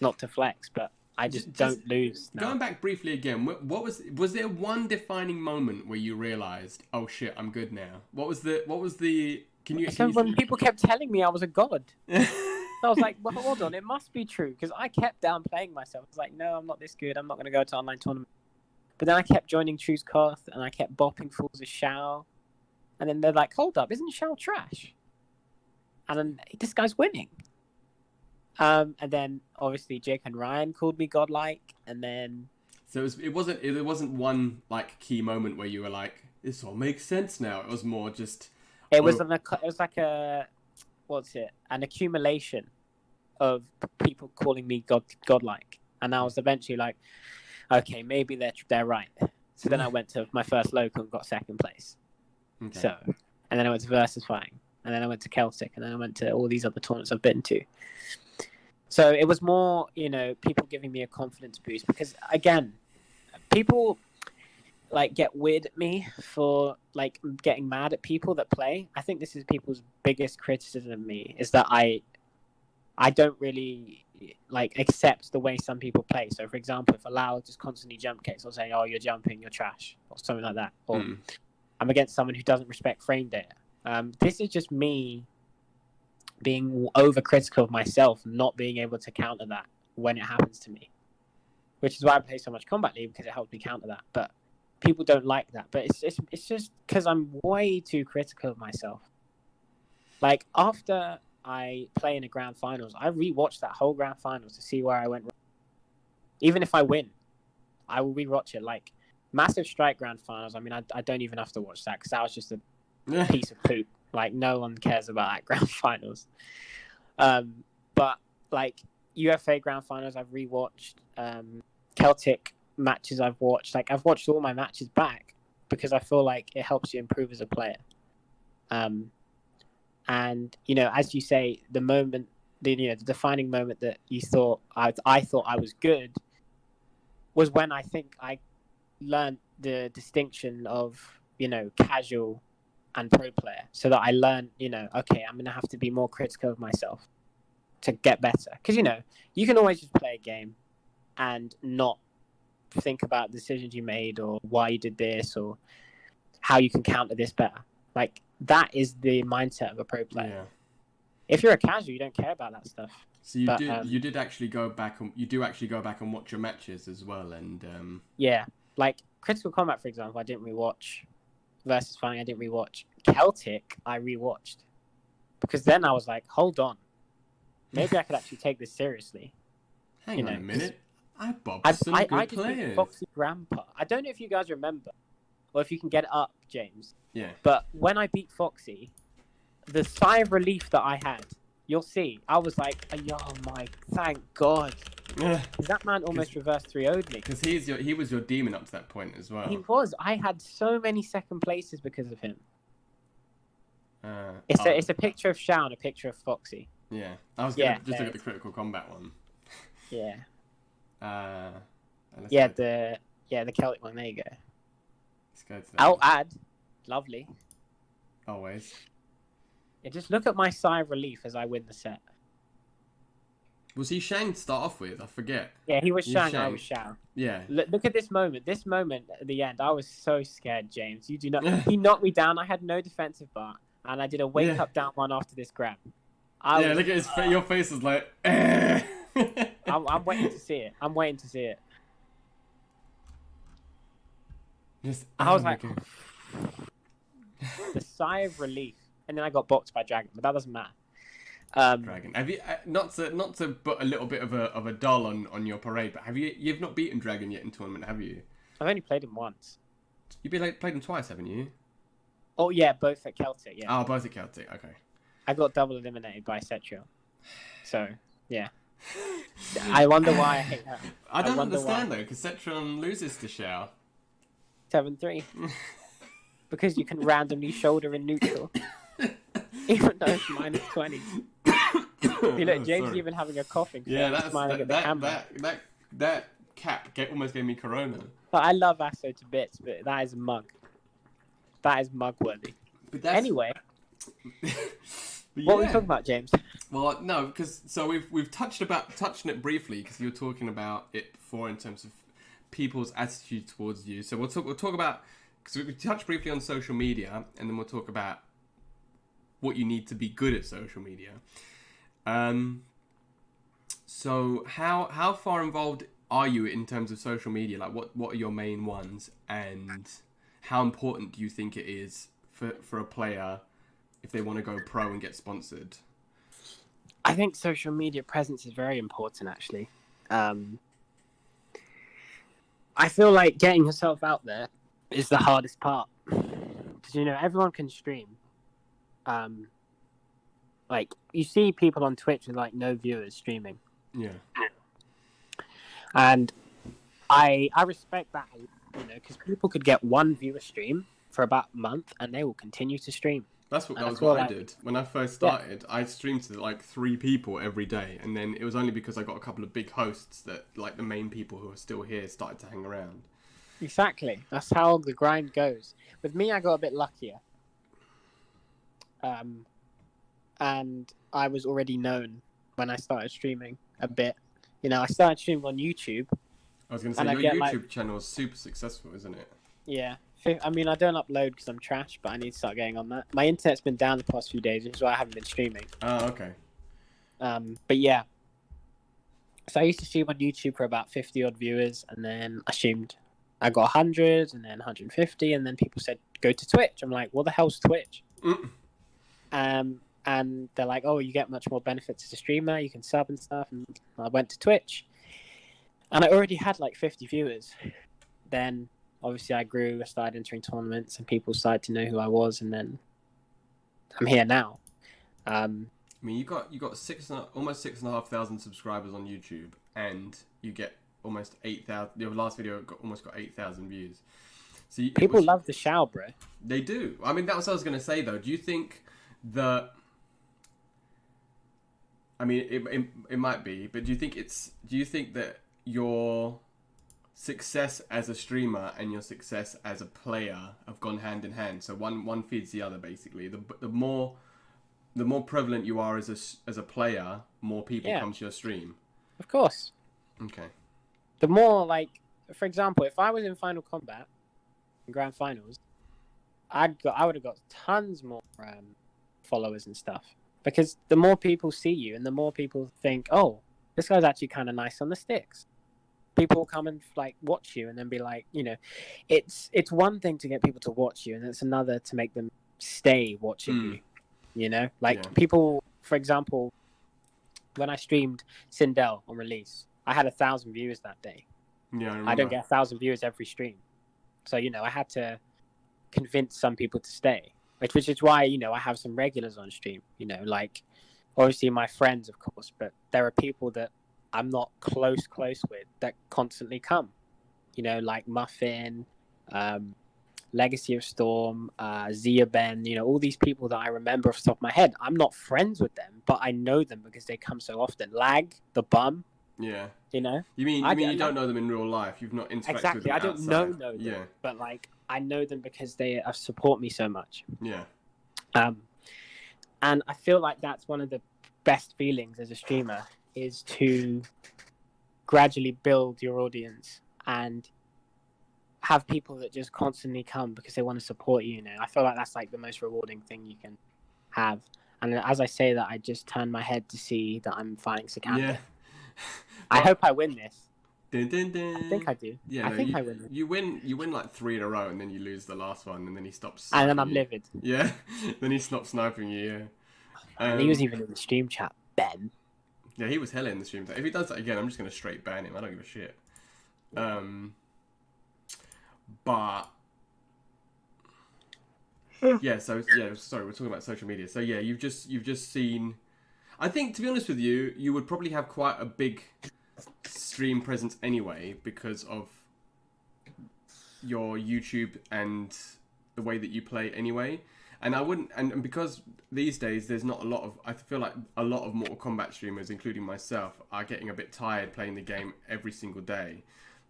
Not to flex, but I just don't lose now. Going back briefly again, what was there one defining moment where you realized, oh shit, I'm good now? What was the when people kept telling me I was a god. I was like, well, hold on, it must be true, because I kept downplaying myself. I was like, no, I'm not this good. I'm not going to go to online tournament. But then I kept joining Choose Koth, and I kept bopping fools with Shao. And then they're like, hold up, isn't Shao trash? And then this guy's winning. And then obviously Jake and Ryan called me godlike, and then. So it wasn't one like key moment where you were like, this all makes sense now. It was more just. It was like an accumulation of people calling me godlike, and I was eventually like, okay, maybe they're right. So then I went to my first local and got 2nd place. Okay. So, and then I went to Versus Fighting, and then I went to Celtic, and then I went to all these other tournaments I've been to. So it was more, people giving me a confidence boost, because again, people like get weird at me for like getting mad at people that play. I think this is people's biggest criticism of me, is that I don't really like accept the way some people play. So, for example, if Allow just constantly jump kicks, or saying, "Oh, you're jumping, you're trash," or something like that, or I'm against someone who doesn't respect frame data. This is just me being overcritical of myself, not being able to counter that when it happens to me, which is why I play so much Combat League, because it helps me counter that. But people don't like that. But it's just because I'm way too critical of myself. Like, after I play in a grand finals, I rewatch that whole grand finals to see where I went wrong. Even if I win, I will rewatch it. Like, Massive Strike grand finals, I mean, I don't even have to watch that, because that was just a piece of poop. Like, no one cares about that grand finals. But like UFA grand finals, I've rewatched. Celtic matches, I've watched. Like, I've watched all my matches back because I feel like it helps you improve as a player. And as you say, the moment, the defining moment that you thought I thought I was good was when I think I learned the distinction of casual and pro player, so that I learned, okay, I'm gonna have to be more critical of myself to get better. Because you can always just play a game and not think about decisions you made, or why you did this, or how you can counter this better. Like, that is the mindset of a pro player. Yeah. If you're a casual, you don't care about that stuff. So you did actually go back and watch your matches as well, and yeah, like Critical Combat, for example, I didn't rewatch. Versus Fighting, I didn't rewatch. Celtic, I rewatched, because then I was like, hold on, maybe I could actually take this seriously. Hang on a minute, I bopped some good players. Beat Foxy Grandpa. I don't know if you guys remember, or if you can get it up, James. Yeah. But when I beat Foxy, the sigh of relief that I had, you'll see. I was like, oh my, thank God. That man almost reverse 3-0'd me. Because he was your demon up to that point as well. He was. I had so many second places because of him. It's a picture of Shao and a picture of Foxy. Yeah. I was going to just look at the Critical Combat one. Yeah. The Celtic one. There you go. Let's go to that. I'll add. Lovely. Always. Yeah, just look at my sigh of relief as I win the set. Was he Shang to start off with? I forget. Yeah, he was Shang. I was Shao. Yeah. Look at this moment. This moment at the end, I was so scared, James. You do not. He knocked me down. I had no defensive bar, and I did a wake up down one after this grab. Look at your face was like. I'm waiting to see it. I'm waiting to see it. I was like, the sigh of relief, and then I got boxed by Dragon, but that doesn't matter. Dragon, have you not to put a little bit of a dull on your parade, but you've not beaten Dragon yet in tournament, have you? I've only played him once. You've played him twice, haven't you? Oh yeah, both at Celtic. Yeah. Oh, both at Celtic. Okay. I got double eliminated by Cetriel. So yeah. I wonder why I hate her. I don't understand though, because Cetriel loses to Shao. 7-3. Because you can randomly shoulder in neutral. Even though it's -20. See, look, James is even having a coughing. Yeah, that cap almost gave me corona. But I love Asso to bits, but that is a mug. That is mug worthy. Anyway, what were we talking about, James? Well, no, because we've touched on it briefly, because you were talking about it before in terms of people's attitude towards you. So we'll talk about, because we touched briefly on social media, and then we'll talk about what you need to be good at social media. So how far involved are you in terms of social media? Like, what are your main ones, and how important do you think it is for a player if they want to go pro and get sponsored? I think social media presence is very important, actually. I feel like getting yourself out there is the hardest part, because everyone can stream. Like, you see people on Twitch with like no viewers streaming. Yeah. And I respect that, because people could get one viewer stream for about a month and they will continue to stream. That was what I did when I first started. Yeah. I streamed to like 3 people every day, and then it was only because I got a couple of big hosts that, like, the main people who are still here started to hang around. Exactly. That's how the grind goes. With me, I got a bit luckier. And I was already known when I started streaming a bit. You know, I started streaming on YouTube. I was going to say, And I your get, YouTube channel is super successful, isn't it? yeah. I mean, I don't upload because I'm trash, but I need to start getting on that. My internet's been down the past few days, which is why I haven't been streaming. Oh, okay. But yeah. So I used to stream on YouTube for about 50 odd viewers, and then I streamed. I got 100, and then 150, and then people said, go to Twitch. I'm like, what the hell's Twitch? And they're like, oh, you get much more benefits as a streamer. You can sub and stuff. And I went to Twitch, and I already had like 50 viewers. Then obviously I grew. I started entering tournaments, and people started to know who I was, and then I'm here now. I mean, you got almost 6,500 subscribers on YouTube, and you get almost 8,000. Your last video almost got 8,000 views. So people love the show, bro. They do. I mean, that was what I was going to say though. Do you think that? I mean, it might be, but do you think that your success as a streamer and your success as a player have gone hand in hand? So one feeds the other, basically. The more prevalent you are as a player, more people come to your stream. Of course. Okay. The more, like, for example, if I was in Final Combat, in Grand Finals, I would have got tons more followers and stuff. Because the more people see you and the more people think, oh, this guy's actually kind of nice on the sticks. People will come and like watch you and then be like, you know, it's one thing to get people to watch you, and it's another to make them stay watching you. You know, like people, for example, when I streamed Sindel on release, I had 1,000 viewers that day. Yeah, I don't get 1,000 viewers every stream, so you know I had to convince some people to stay, which is why, you know, I have some regulars on stream. You know, like obviously my friends, of course, but there are people that I'm not close with that constantly come. You know, like Muffin, Legacy of Storm, Zia Ben, you know, all these people that I remember off the top of my head. I'm not friends with them, but I know them because they come so often. Lag, the bum. Yeah. You know? You mean you don't know them in real life? You've not interacted with them outside. I don't know them, but like I know them because they support me so much. Yeah. And I feel like that's one of the best feelings as a streamer, is to gradually build your audience and have people that just constantly come because they want to support you. You know, I feel like that's like the most rewarding thing you can have. And as I say that, I just turn my head to see that I'm fighting Sikander. Yeah. I hope I win this. Dun, dun, dun. I think I do. Yeah, I think I win this. You win like 3 in a row, and then you lose the last one, and then he stops. And then I'm livid. Yeah, then he stopped sniping you. And he was even in the stream chat, Ben. Yeah, he was hella in the stream chat. If he does that again, I'm just gonna straight ban him. I don't give a shit. But yeah, sorry, we're talking about social media. So yeah, you've just seen. I think, to be honest with you, you would probably have quite a big stream presence anyway because of your YouTube and the way that you play anyway. And I wouldn't, and because these days there's not a lot of, I feel like a lot of Mortal Kombat streamers, including myself, are getting a bit tired playing the game every single day.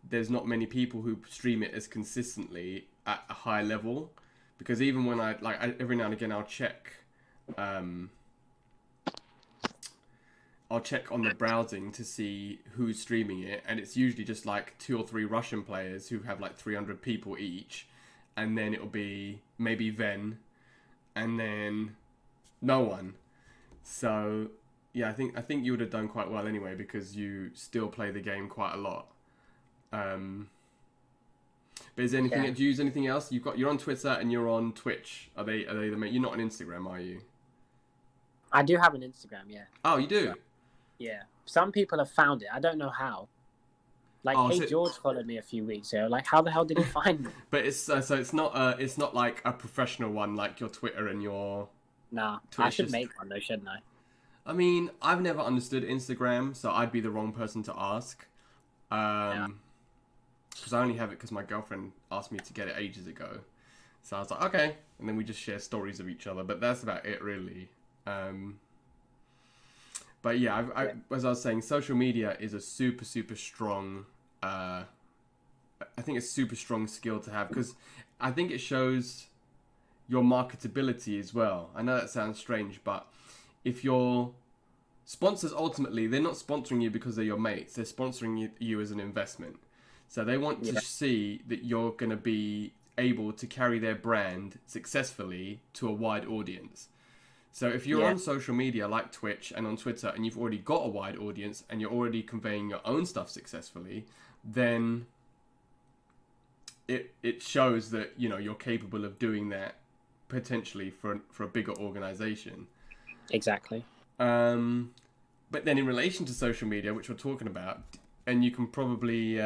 There's not many people who stream it as consistently at a high level, because even when every now and again I'll check on the browsing to see who's streaming it, and it's usually just like 2 or 3 Russian players who have like 300 people each, and then it'll be maybe Ven, and then no one. So yeah, I think you would have done quite well anyway, because you still play the game quite a lot. But is there anything? Do you use anything else? You're on Twitter and you're on Twitch. Are they the main? You're not on Instagram, are you? I do have an Instagram, yeah. Oh, you do? Yeah. Some people have found it. I don't know how. Like, George followed me a few weeks ago. Like, how the hell did he find me? But it's so it's not like a professional one like your Twitter and your. Nah, Twitch. I should make one though, shouldn't I? I mean, I've never understood Instagram, so I'd be the wrong person to ask. Because I only have it because my girlfriend asked me to get it ages ago. So I was like, okay. And then we just share stories of each other. But that's about it, really. But yeah, as I was saying, social media is a super, super strong... I think it's a super strong skill to have, because I think it shows your marketability as well. I know that sounds strange, but if you're sponsors ultimately, they're not sponsoring you because they're your mates. They're sponsoring you as an investment. So they want to see that you're going to be able to carry their brand successfully to a wide audience. So if you're on social media like Twitch and on Twitter and you've already got a wide audience and you're already conveying your own stuff successfully, then it shows that, you know, you're capable of doing that potentially for a bigger organization. Exactly. But then in relation to social media, which we're talking about, and you can probably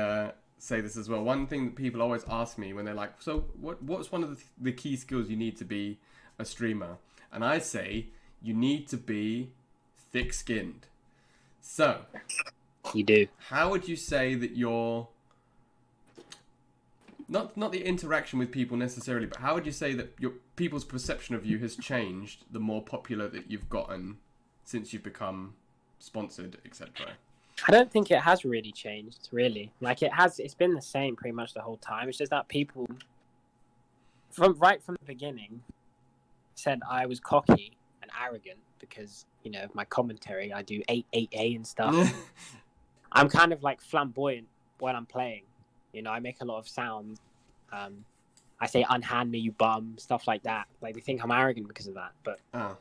say this as well, one thing that people always ask me when they're like, so what's one of the key skills you need to be a streamer? And I say, you need to be thick-skinned. So, you do. How would you say that your not the interaction with people necessarily, but how would you say that your people's perception of you has changed the more popular that you've gotten since you've become sponsored, etc.? I don't think it has really changed, really. Like, it's been the same pretty much the whole time. It's just that people, right from the beginning, said I was cocky and arrogant because, you know, my commentary, I do 888A and stuff. I'm kind of like flamboyant when I'm playing. You know, I make a lot of sounds. I say, unhand me, you bum, stuff like that. Like, they think I'm arrogant because of that. But, I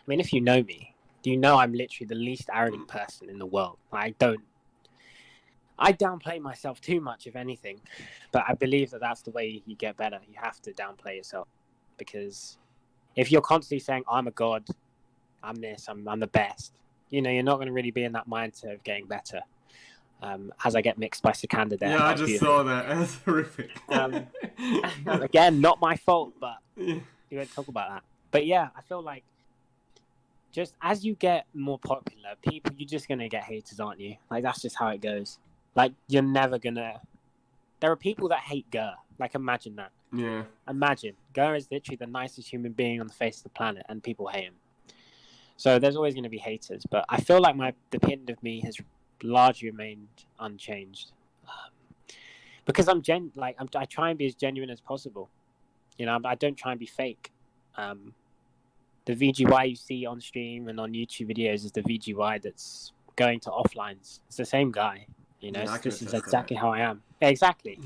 mean, if you know me, you know I'm literally the least arrogant person in the world. I downplay myself too much, if anything. But I believe that that's the way you get better. You have to downplay yourself. Because if you're constantly saying, I'm a god, I'm this, I'm the best, you know, you're not going to really be in that mindset of getting better. As I get mixed by Sikandar there. Yeah, I just saw that. That's horrific. Again, not my fault, but we won't talk about that. But yeah, I feel like just as you get more popular, you're just going to get haters, aren't you? Like, that's just how it goes. Like, you're never going to... There are people that hate Gur. Like, imagine that. Yeah. Imagine. Gur is literally the nicest human being on the face of the planet, and people hate him. So there's always going to be haters. But I feel like the opinion of me has largely remained unchanged. Because I try and be as genuine as possible. You know, I don't try and be fake. The VGY you see on stream and on YouTube videos is the VGY that's going to offlines. It's the same guy. You know, this is exactly how I am. Yeah, exactly.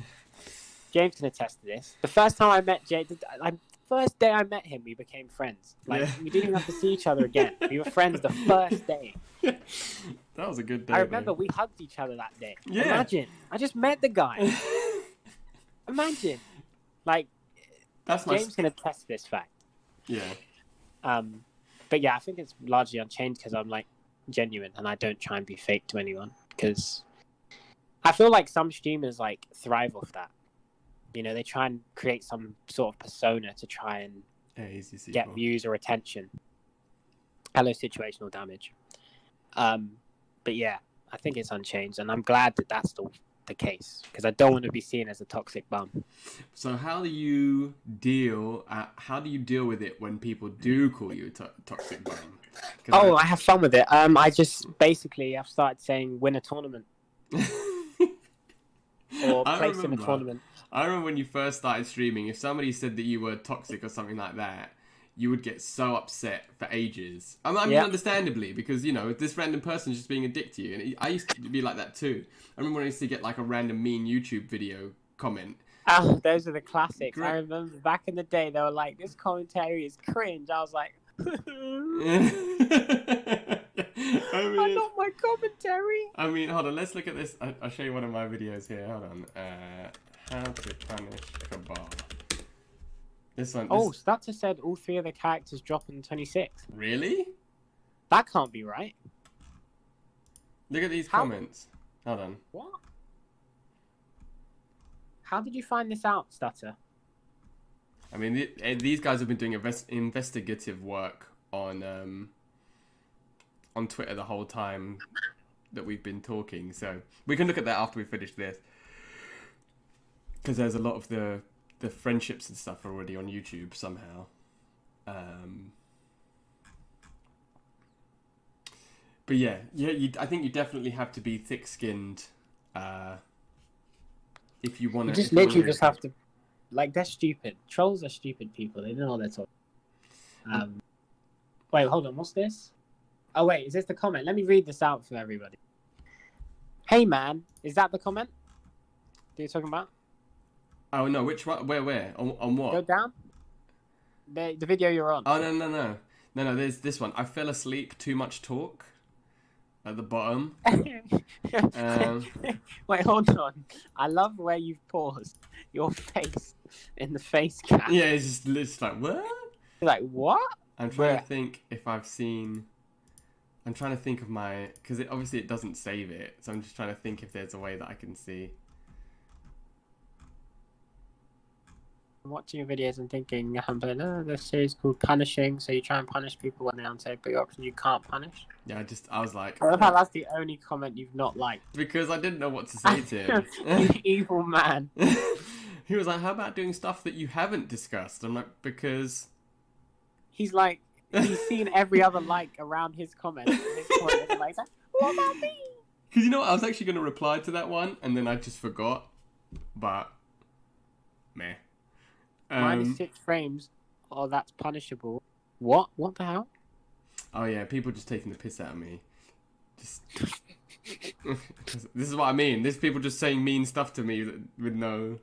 James can attest to this. The first time I met first day I met him, we became friends. Like, we didn't even have to see each other again. We were friends the first day. That was a good day. I remember we hugged each other that day. Yeah. Imagine. I just met the guy. Imagine. Like, James can attest to this fact. Yeah. But yeah, I think it's largely unchanged because I'm, like, genuine and I don't try and be fake to anyone. Because I feel like some streamers, like, thrive off that. You know, they try and create some sort of persona to try and get views or attention. Hello, situational damage. But yeah, I think it's unchanged, and I'm glad that that's the case because I don't want to be seen as a toxic bum. So how do you deal with it when people do call you a toxic bum? I have fun with it. I've started saying win a tournament or place in a tournament. I remember when you first started streaming, if somebody said that you were toxic or something like that, you would get so upset for ages. I mean, understandably, because, you know, this random person is just being a dick to you. And I used to be like that too. I remember when I used to get like a random mean YouTube video comment. Oh, those are the classics. Great. I remember back in the day, they were like, this commentary is cringe. I was like, I love my commentary. I mean, hold on, let's look at this. I'll show you one of my videos here. Hold on. How to punish Cabal. This one. Starter said all 3 of the characters drop on the 26th. Really? That can't be right. Look at these comments. Hold on. What? How did you find this out, Stutter? I mean, these guys have been doing investigative work on Twitter the whole time that we've been talking. So we can look at that after we finish this. Because there's a lot of the friendships and stuff already on YouTube somehow. But yeah, I think you definitely have to be thick-skinned if you want to. You just literally just have to, like, they're stupid. Trolls are stupid people. They don't know what they're talking. Wait, hold on. What's this? Oh wait, is this the comment? Let me read this out for everybody. Hey man, is that the comment that you're talking about? Oh no, which one? Where? On Go what? down. The video you're on. Oh no. There's this one. I fell asleep. Too much talk. At the bottom. Um, Wait, hold on. I love where you've paused your face in the face cam. yeah, it's just like what? You're like, what? I'm trying to think if I've seen. I'm trying to think of my because obviously it doesn't save it, so I'm just trying to think if there's a way that I can see. I'm watching your videos and thinking, but this series called Punishing, so you try and punish people when they're unsafe, but you can't punish. Yeah, I was like, I love how that's the only comment you've not liked. because I didn't know what to say to him. You evil man. He was like, how about doing stuff that you haven't discussed? I'm like, because He's like, he's seen every other like around his comment. His point is like, what about me? because you know what, I was actually going to reply to that one, and then I just forgot. But meh. -6 frames. Oh, that's punishable. What? What the hell? Oh yeah, people just taking the piss out of me. Just this is what I mean. There's people just saying mean stuff to me with no.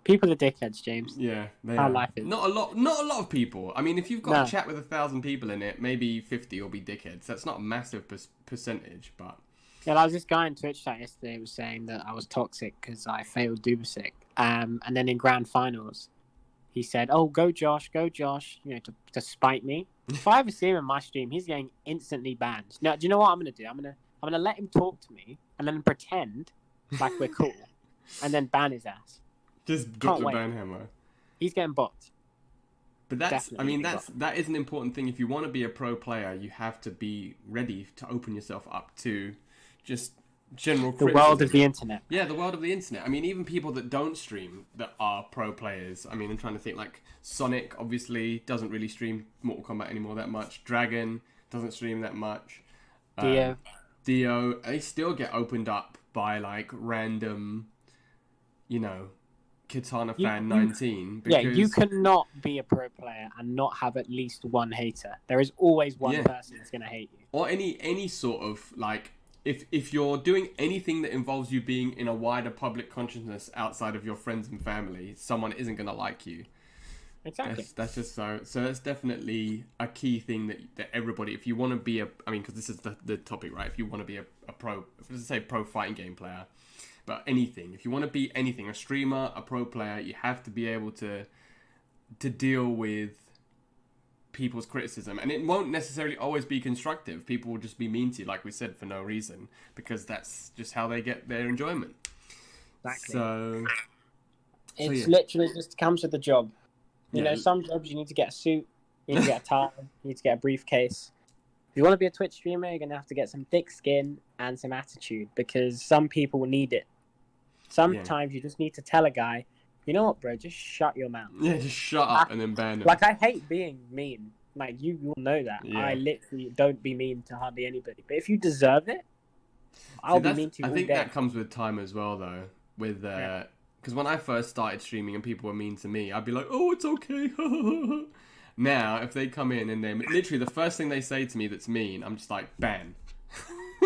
People are dickheads, James. Yeah, they How are. life is. Not a lot of people. I mean, if you've got No. a chat with 1,000 people in it, maybe 50 will be dickheads. That's not a massive percentage, but Yeah, there was this guy in Twitch chat yesterday who was saying that I was toxic because I failed Dubasic. And then in grand finals, he said, "Oh, go Josh," you know, to spite me. If I ever see him in my stream, he's getting instantly banned. Now, do you know what I'm gonna do? I'm gonna let him talk to me and then pretend like we're cool, and then ban his ass. just drop Can't the wait. ban hammer. He's getting bopped. But Definitely that is an important thing. If you want to be a pro player, you have to be ready to open yourself up to just general The criticism. world of the internet. Yeah, the world of the internet. I mean, even people that don't stream that are pro players. I mean, I'm trying to think like Sonic obviously doesn't really stream Mortal Kombat anymore that much. Dragon doesn't stream that much. Dio, they still get opened up by like random, you know, Katana fan 19. Because, Yeah, you cannot be a pro player and not have at least one hater. There is always one person that's gonna hate you. or any sort of like if you're doing anything that involves you being in a wider public consciousness outside of your friends and family, someone isn't gonna like you. Exactly. That's just so that's definitely a key thing that everybody, if you want to be because this is the topic, right? If you want to be a pro, let's say pro fighting game player, but anything, if you want to be anything, a streamer, a pro player, you have to be able to deal with people's criticism, and it won't necessarily always be constructive. People will just be mean to you, like we said, for no reason, because that's just how they get their enjoyment. Exactly. So It's literally just comes with the job. You know, some jobs you need to get a suit, you need to get a tie, you need to get a briefcase. If you want to be a Twitch streamer, you're going to have to get some thick skin and some attitude, because some people need it. Sometimes you just need to tell a guy, you know what, bro, just shut your mouth. Yeah, just shut up and then ban them. Like, I hate being mean. Like, you'll know that. Yeah. I literally don't be mean to hardly anybody. But if you deserve it, I'll be mean to you all day. I think that comes with time as well, though. With because when I first started streaming and people were mean to me, I'd be like, "Oh, it's okay." Now, if they come in and they literally the first thing they say to me that's mean, I'm just like, ban.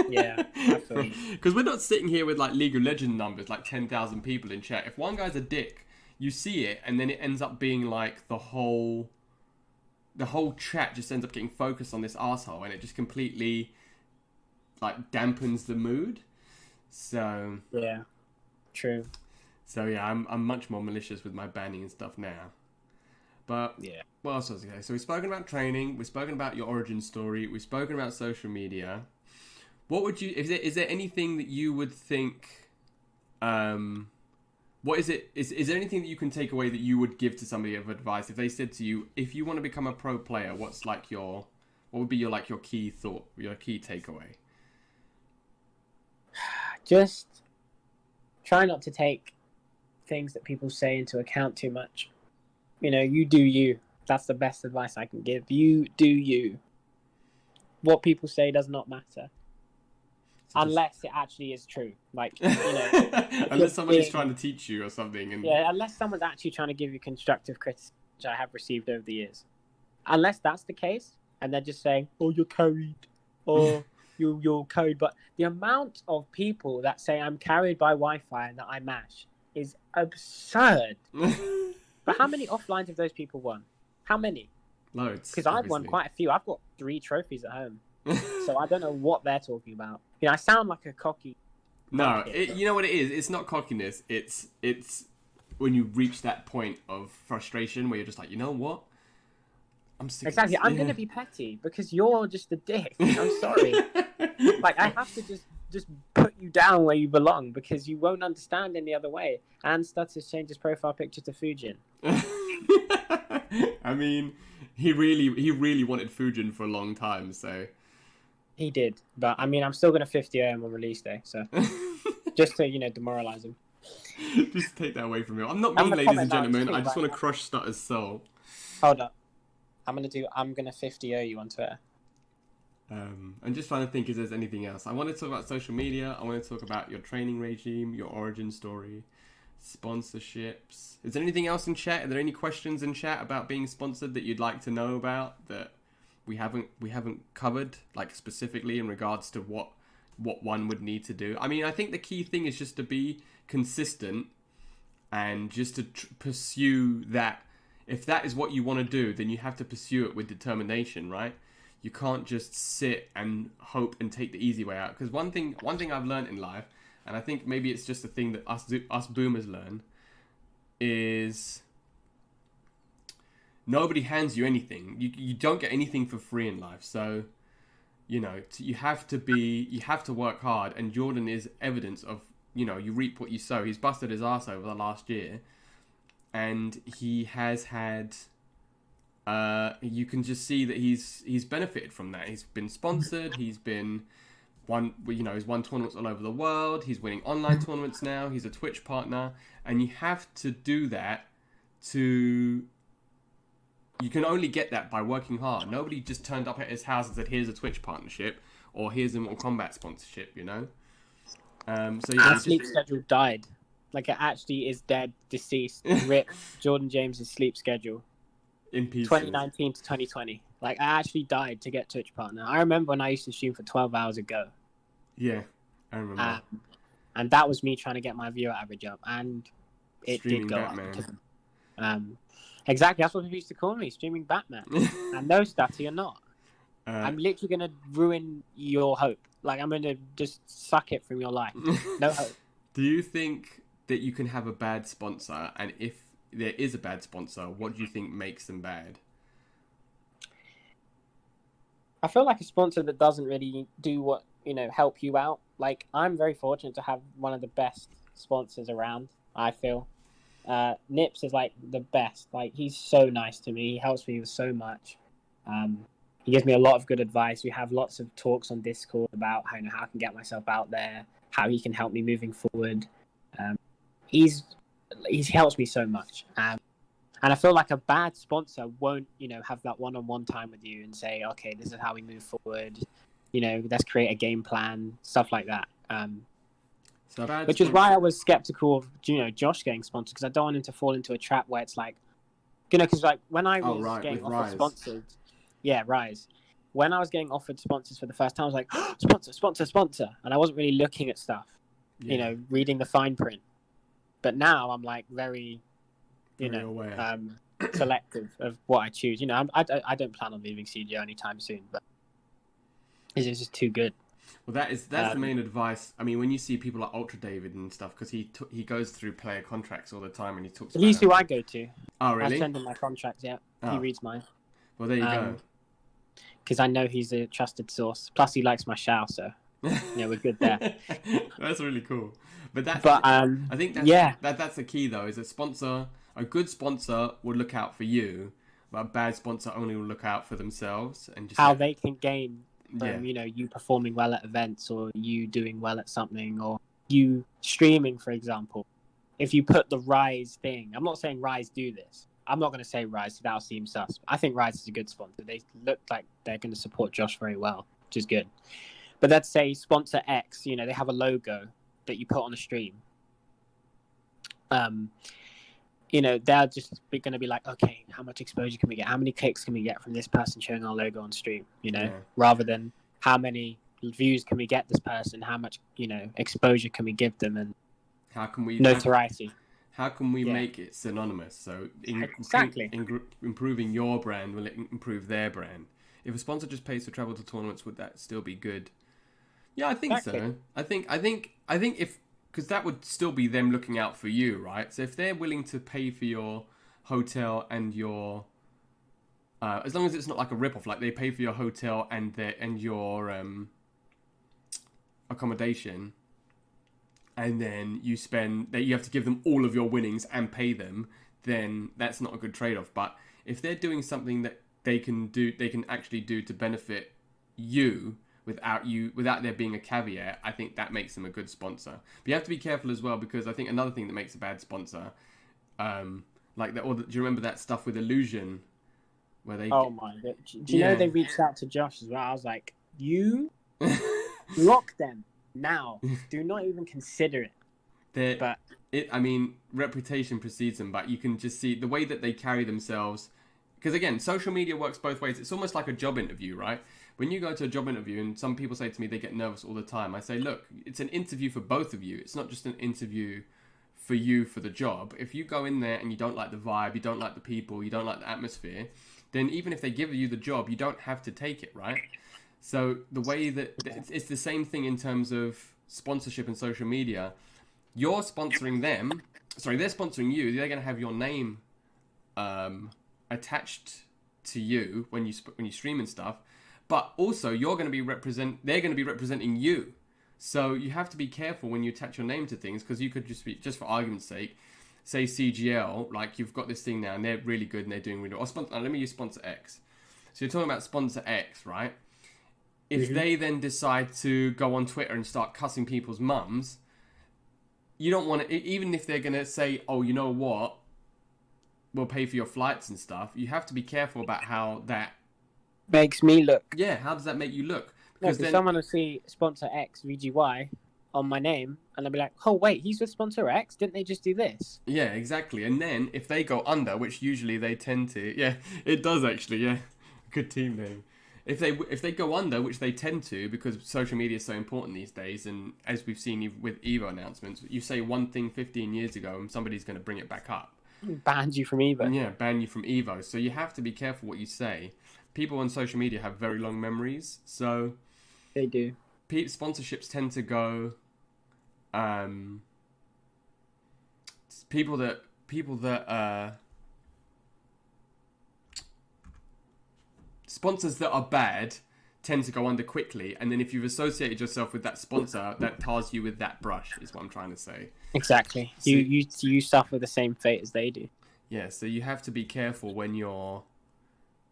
Yeah, absolutely. Because we're not sitting here with like League of Legends numbers, like 10,000 people in chat. If one guy's a dick, you see it, and then it ends up being like the whole chat just ends up getting focused on this asshole, and it just completely like dampens the mood. So yeah, true. So yeah, I'm much more malicious with my banning and stuff now. But yeah, what else was okay? So we've spoken about training, we've spoken about your origin story, we've spoken about social media. What would you? Is there anything that you would think? What is it? Is there anything that you can take away that you would give to somebody of advice if they said to you, if you want to become a pro player, what would be your key thought, your key takeaway? Just try not to take things that people say into account too much. You know, you do you. That's the best advice I can give. You do you. What people say does not matter. Unless it actually is true. Like, you know. Unless somebody's trying to teach you or something. Yeah, unless someone's actually trying to give you constructive criticism, which I have received over the years. Unless that's the case, and they're just saying, "Oh, you're carried," or "you're carried." But the amount of people that say I'm carried by Wi-Fi and that I mash is absurd. But how many offlines have those people won? How many? Loads. Because I've won quite a few. I've got 3 trophies at home, so I don't know what they're talking about. I sound like a cocky. No, you know what it is? It's not cockiness. It's when you reach that point of frustration where you're just like, you know what? I'm sick. Exactly. I'm gonna be petty because you're just a dick. I'm sorry. Like I have to just put you down where you belong because you won't understand any other way. And Stutters changed his profile picture to Fujin. I mean, he really wanted Fujin for a long time, so he did. But I mean, I'm still gonna 50 him on release day, so just to demoralize him. Just take that away from him. I'm not mean, ladies and gentlemen. I just want to crush Stutter's soul. Hold up. I'm gonna 50 you on Twitter. I'm just trying to think if there's anything else. I want to talk about social media. I want to talk about your training regime, your origin story, sponsorships. Is there anything else in chat? Are there any questions in chat about being sponsored that you'd like to know about that we haven't covered, like specifically in regards to what one would need to do? I mean, I think the key thing is just to be consistent and just to pursue that. If that is what you want to do, then you have to pursue it with determination, right? You can't just sit and hope and take the easy way out. Because one thing I've learned in life, and I think maybe it's just a thing that us boomers learn, is nobody hands you anything. You don't get anything for free in life. So, you have to work hard. And Jordan is evidence of, you reap what you sow. He's busted his ass over the last year. And he has had, you can just see that he's benefited from that. He's been sponsored. He's won tournaments all over the world. He's winning online tournaments now. He's a Twitch partner. And you have to do that you can only get that by working hard. Nobody just turned up at his house and said, here's a Twitch partnership or here's a Mortal Kombat sponsorship, Our sleep schedule died. Like it actually is dead, deceased. Rip Jordan James's sleep schedule. In pieces. 2019 to 2020. Like I actually died to get Twitch partner. I remember when I used to stream for 12 hours a go. Yeah, I remember. And that was me trying to get my viewer average up, and it Streaming did go Batman. up. Exactly, that's what people used to call me, streaming Batman. And no, Statty, you're not. I'm literally gonna ruin your hope. Like I'm gonna just suck it from your life. No hope. Do you think that you can have a bad sponsor, and if there is a bad sponsor, what do you think makes them bad? I feel like a sponsor that doesn't really do what, help you out. Like, I'm very fortunate to have one of the best sponsors around, I feel. Nips is, like, the best. Like, he's so nice to me. He helps me with so much. He gives me a lot of good advice. We have lots of talks on Discord about how I can get myself out there, how he can help me moving forward. He helps me so much. And I feel like a bad sponsor won't, have that one-on-one time with you and say, okay, this is how we move forward. Let's create a game plan, stuff like that. Which is why I was skeptical of, Josh getting sponsored, because I don't want him to fall into a trap where it's like, because like when I was getting offered sponsored, Rise. When I was getting offered sponsors for the first time, I was like, oh, sponsor. And I wasn't really looking at stuff, reading the fine print. But now I'm like very selective of what I choose. I don't plan on leaving CGO anytime soon, but it's just too good. Well, that's the main advice. I mean, when you see people like Ultra David and stuff, because he goes through player contracts all the time and he talks about He's who I go to. Oh, really? I send him my contracts, yeah. Oh. He reads mine. Well, there you go. Because I know he's a trusted source. Plus, he likes my show, so we're good there. That's really cool. But I think that's the key though. Is a good sponsor will look out for you, but a bad sponsor only will look out for themselves and just how they can gain from you performing well at events, or you doing well at something, or you streaming, for example. If you put the Rise thing, I'm not saying Rise do this. I'm not going to say Rise, that'll seem sus. I think Rise is a good sponsor. They look like they're going to support Josh very well, which is good. But let's say sponsor X, they have a logo that you put on a stream. they're just going to be like, okay, how much exposure can we get? How many clicks can we get from this person showing our logo on stream? Rather than how many views can we get this person? How much, exposure can we give them? And how can we notoriety? How can we make it synonymous? So improving your brand will improve their brand. If a sponsor just pays for travel to tournaments, would that still be good? Yeah, I think so. I think if, because that would still be them looking out for you, right? So if they're willing to pay for your hotel and your, as long as it's not like a rip-off, like they pay for your hotel and your accommodation, and then you have to give them all of your winnings and pay them, then that's not a good trade-off. But if they're doing something that they can actually do to benefit you without there being a caveat, I think that makes them a good sponsor. But you have to be careful as well, because I think another thing that makes a bad sponsor, like that, do you remember that stuff with Illusion, where they? Oh my God! Do you know they reached out to Josh as well? I was like, you block them now. Do not even consider it. I mean, reputation precedes them, but you can just see the way that they carry themselves. Because again, social media works both ways. It's almost like a job interview, right? When you go to a job interview, and some people say to me they get nervous all the time, I say, look, it's an interview for both of you. It's not just an interview for you for the job. If you go in there and you don't like the vibe, you don't like the people, you don't like the atmosphere, then even if they give you the job, you don't have to take it, right? So the way that it's the same thing in terms of sponsorship and social media. You're sponsoring them. Sorry, they're sponsoring you. They're going to have your name attached to you when you stream and stuff. But also, they're going to be representing you. So you have to be careful when you attach your name to things, because you could just for argument's sake, say CGL, like you've got this thing now and they're really good and they're doing really well. Let me use sponsor X. So you're talking about sponsor X, right? If they then decide to go on Twitter and start cussing people's mums, you don't want to, even if they're going to say, oh, you know what, we'll pay for your flights and stuff, you have to be careful about how that makes me look. Yeah, how does that make you look? Because then someone will see sponsor X, VGY, on my name, and they'll be like, oh, wait, he's with sponsor X? Didn't they just do this? Yeah, exactly. And then if they go under, which usually they tend to, yeah, it does actually, yeah. Good team name. If they go under, which they tend to, because social media is so important these days, and as we've seen with Evo announcements, you say one thing 15 years ago and somebody's going to bring it back up. Banned you from Evo. Yeah, ban you from Evo. So you have to be careful what you say. People on social media have very long memories, so they do. Sponsorships tend to go. People that sponsors that are bad tend to go under quickly, and then if you've associated yourself with that sponsor, that tars you with that brush, is what I'm trying to say. Exactly. So, you suffer the same fate as they do. Yeah, so you have to be careful when you're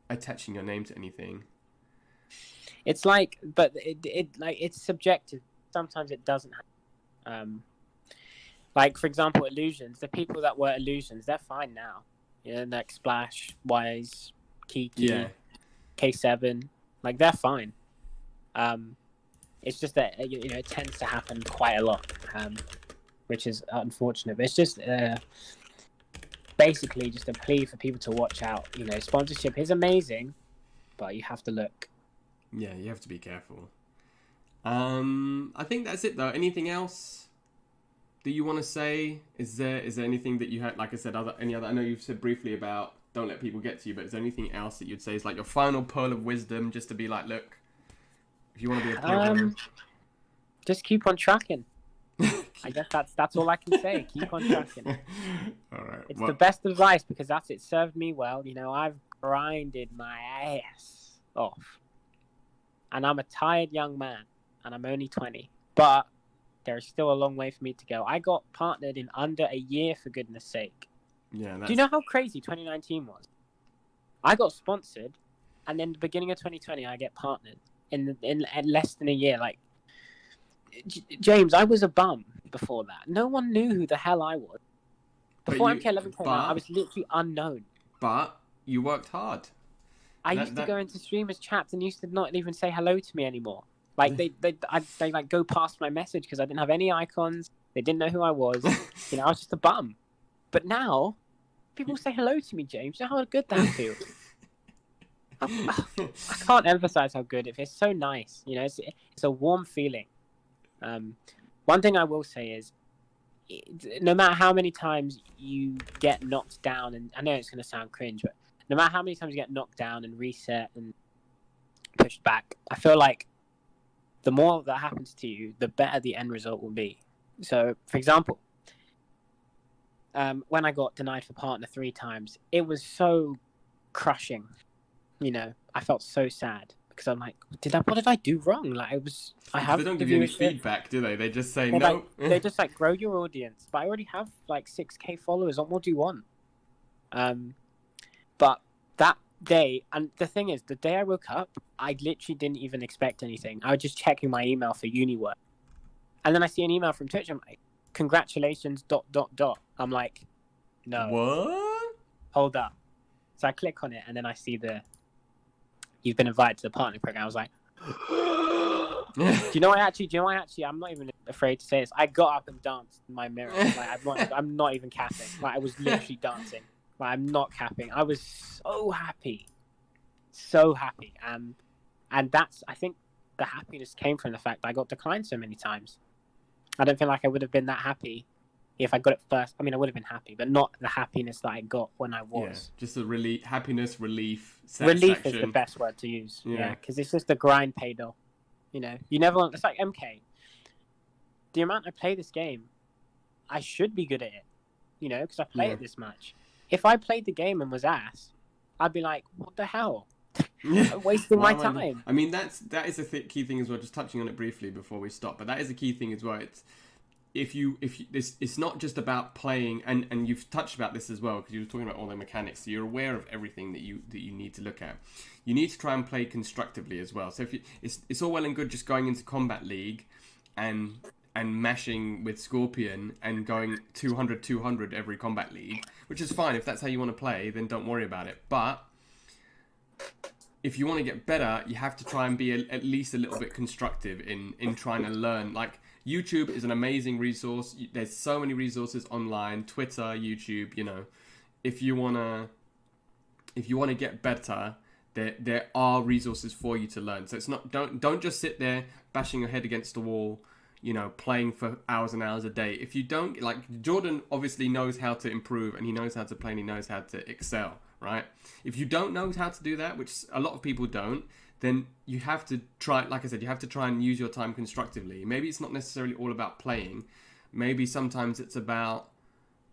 attaching your name to anything. It's like, but it's subjective. Sometimes it doesn't happen. Like, for example, Illusions. The people that were Illusions, they're fine now. Like Splash, Wise, Kiki, K7, like they're fine. It's just that it tends to happen quite a lot, which is unfortunate. But it's just basically just a plea for people to watch out. Sponsorship is amazing, but you have to look. Yeah, you have to be careful. I think that's it though. Anything else that you want to say? Is there anything that you had, like I said, any other? I know you've said briefly about don't let people get to you, but is there anything else that you'd say is like your final pearl of wisdom, just to be like, look, if you want to be a pro, just keep on tracking. I guess that's all I can say. Keep on tracking. All right. It's the best advice, because it served me well. I've grinded my ass off, and I'm a tired young man, and I'm only 20, but there's still a long way for me to go. I got partnered in under a year, for goodness sake. Yeah. Do you know how crazy 2019 was? I got sponsored, and then the beginning of 2020, I get partnered in less than a year. Like, James, I was a bum before that. No one knew who the hell I was. Before MK11 came out, I was literally unknown. But you worked hard. I used to go into streamers' chats and used to not even say hello to me anymore. Like they like go past my message because I didn't have any icons. They didn't know who I was. I was just a bum. But now, people say hello to me, James. You know how good that feels. I can't emphasize how good it feels. It's so nice. You know, it's a warm feeling. One thing I will say is, no matter how many times you get knocked down, and I know it's going to sound cringe, but no matter how many times you get knocked down and reset and pushed back, I feel like the more that happens to you, the better the end result will be. So, for example, when I got denied for partner 3 times, it was so crushing. You know, I felt so sad because I'm like, what did I do wrong? Like, They don't give you any feedback, do they? They just say no. They just like grow your audience. But I already have like 6K followers. What more do you want? But that day, and the thing is, the day I woke up, I literally didn't even expect anything. I was just checking my email for uni work, and then I see an email from Twitch. I'm like, congratulations, ... I'm like, no. What? Hold up. So I click on it, and then I see you've been invited to the partner program. I was like, do you know what? Actually, I'm not even afraid to say this. I got up and danced in my mirror. Like, I'm not even capping. Like, I was literally dancing. Like, I'm not capping. I was so happy. So happy. And I think the happiness came from the fact that I got declined so many times. I don't feel like I would have been that happy if I got it first. I mean, I would have been happy, but not the happiness that I got when I was. Yeah, just a happiness, relief, satisfaction. Relief is the best word to use. Yeah, because it's just the grind paid off. You know, you never want. It's like MK. The amount I play this game, I should be good at it. You know, because I play it this much. If I played the game and was ass, I'd be like, what the hell? I'm wasting my time. I mean, that is a key thing as well. Just touching on it briefly before we stop, but that is a key thing as well. It's not just about playing, and you've touched about this as well because you were talking about all the mechanics. So you're aware of everything that you need to look at. You need to try and play constructively as well. So it's all well and good just going into Combat League and mashing with Scorpion and going 200 every Combat League, which is fine if that's how you want to play. Then don't worry about it. But if you want to get better, you have to try and be at least a little bit constructive in trying to learn. Like, YouTube is an amazing resource. There's so many resources online, Twitter, YouTube, you know. If you wanna get better, there are resources for you to learn. So it's not don't just sit there bashing your head against the wall, you know, playing for hours and hours a day. If you don't, like, Jordan obviously knows how to improve and he knows how to play and he knows how to excel, right? If you don't know how to do that, which a lot of people don't, then you have to try, like I said, you have to try and use your time constructively. Maybe it's not necessarily all about playing. Maybe sometimes it's about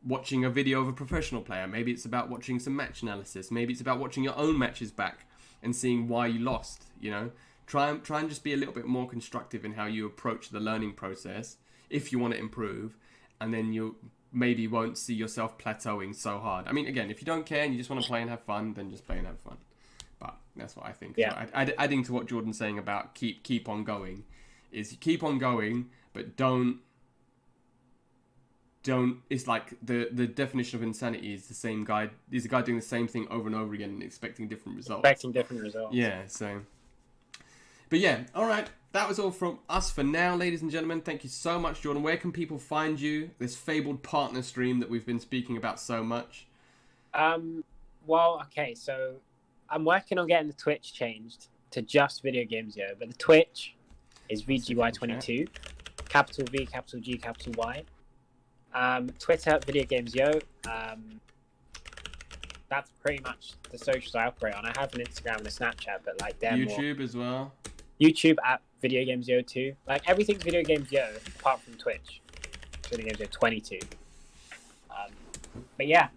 watching a video of a professional player. Maybe it's about watching some match analysis. Maybe it's about watching your own matches back and seeing why you lost, you know. Try and just be a little bit more constructive in how you approach the learning process if you want to improve, and then you maybe won't see yourself plateauing so hard. I mean, again, if you don't care and you just want to play and have fun, then just play and have fun. But that's what I think. Yeah. So adding to what Jordan's saying about keep on going, is keep on going, but don't. It's like the definition of insanity is the same guy. Is a guy doing the same thing over and over again and expecting different results. Yeah. So. But yeah, all right. That was all from us for now, ladies and gentlemen. Thank you so much, Jordan. Where can people find you? This fabled partner stream that we've been speaking about so much. Well, okay, so I'm working on getting the Twitch changed to just Videogamezyo, but the Twitch is VGY22, capital V, capital G, capital Y. Twitter, Videogamezyo. That's pretty much the socials I operate on. I have an Instagram and a Snapchat, but like they're YouTube as well. YouTube at Videogamezyo 2. Like, everything's Videogamezyo apart from Twitch. Videogamezyo 22. But yeah,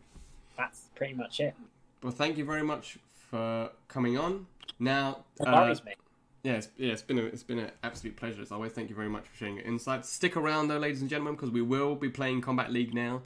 that's pretty much it. Well, thank you very much for coming on. Now, No worries, mate. Yeah, it's been an absolute pleasure as always. Thank you very much for sharing your insights. Stick around though, ladies and gentlemen, because we will be playing Combat League now.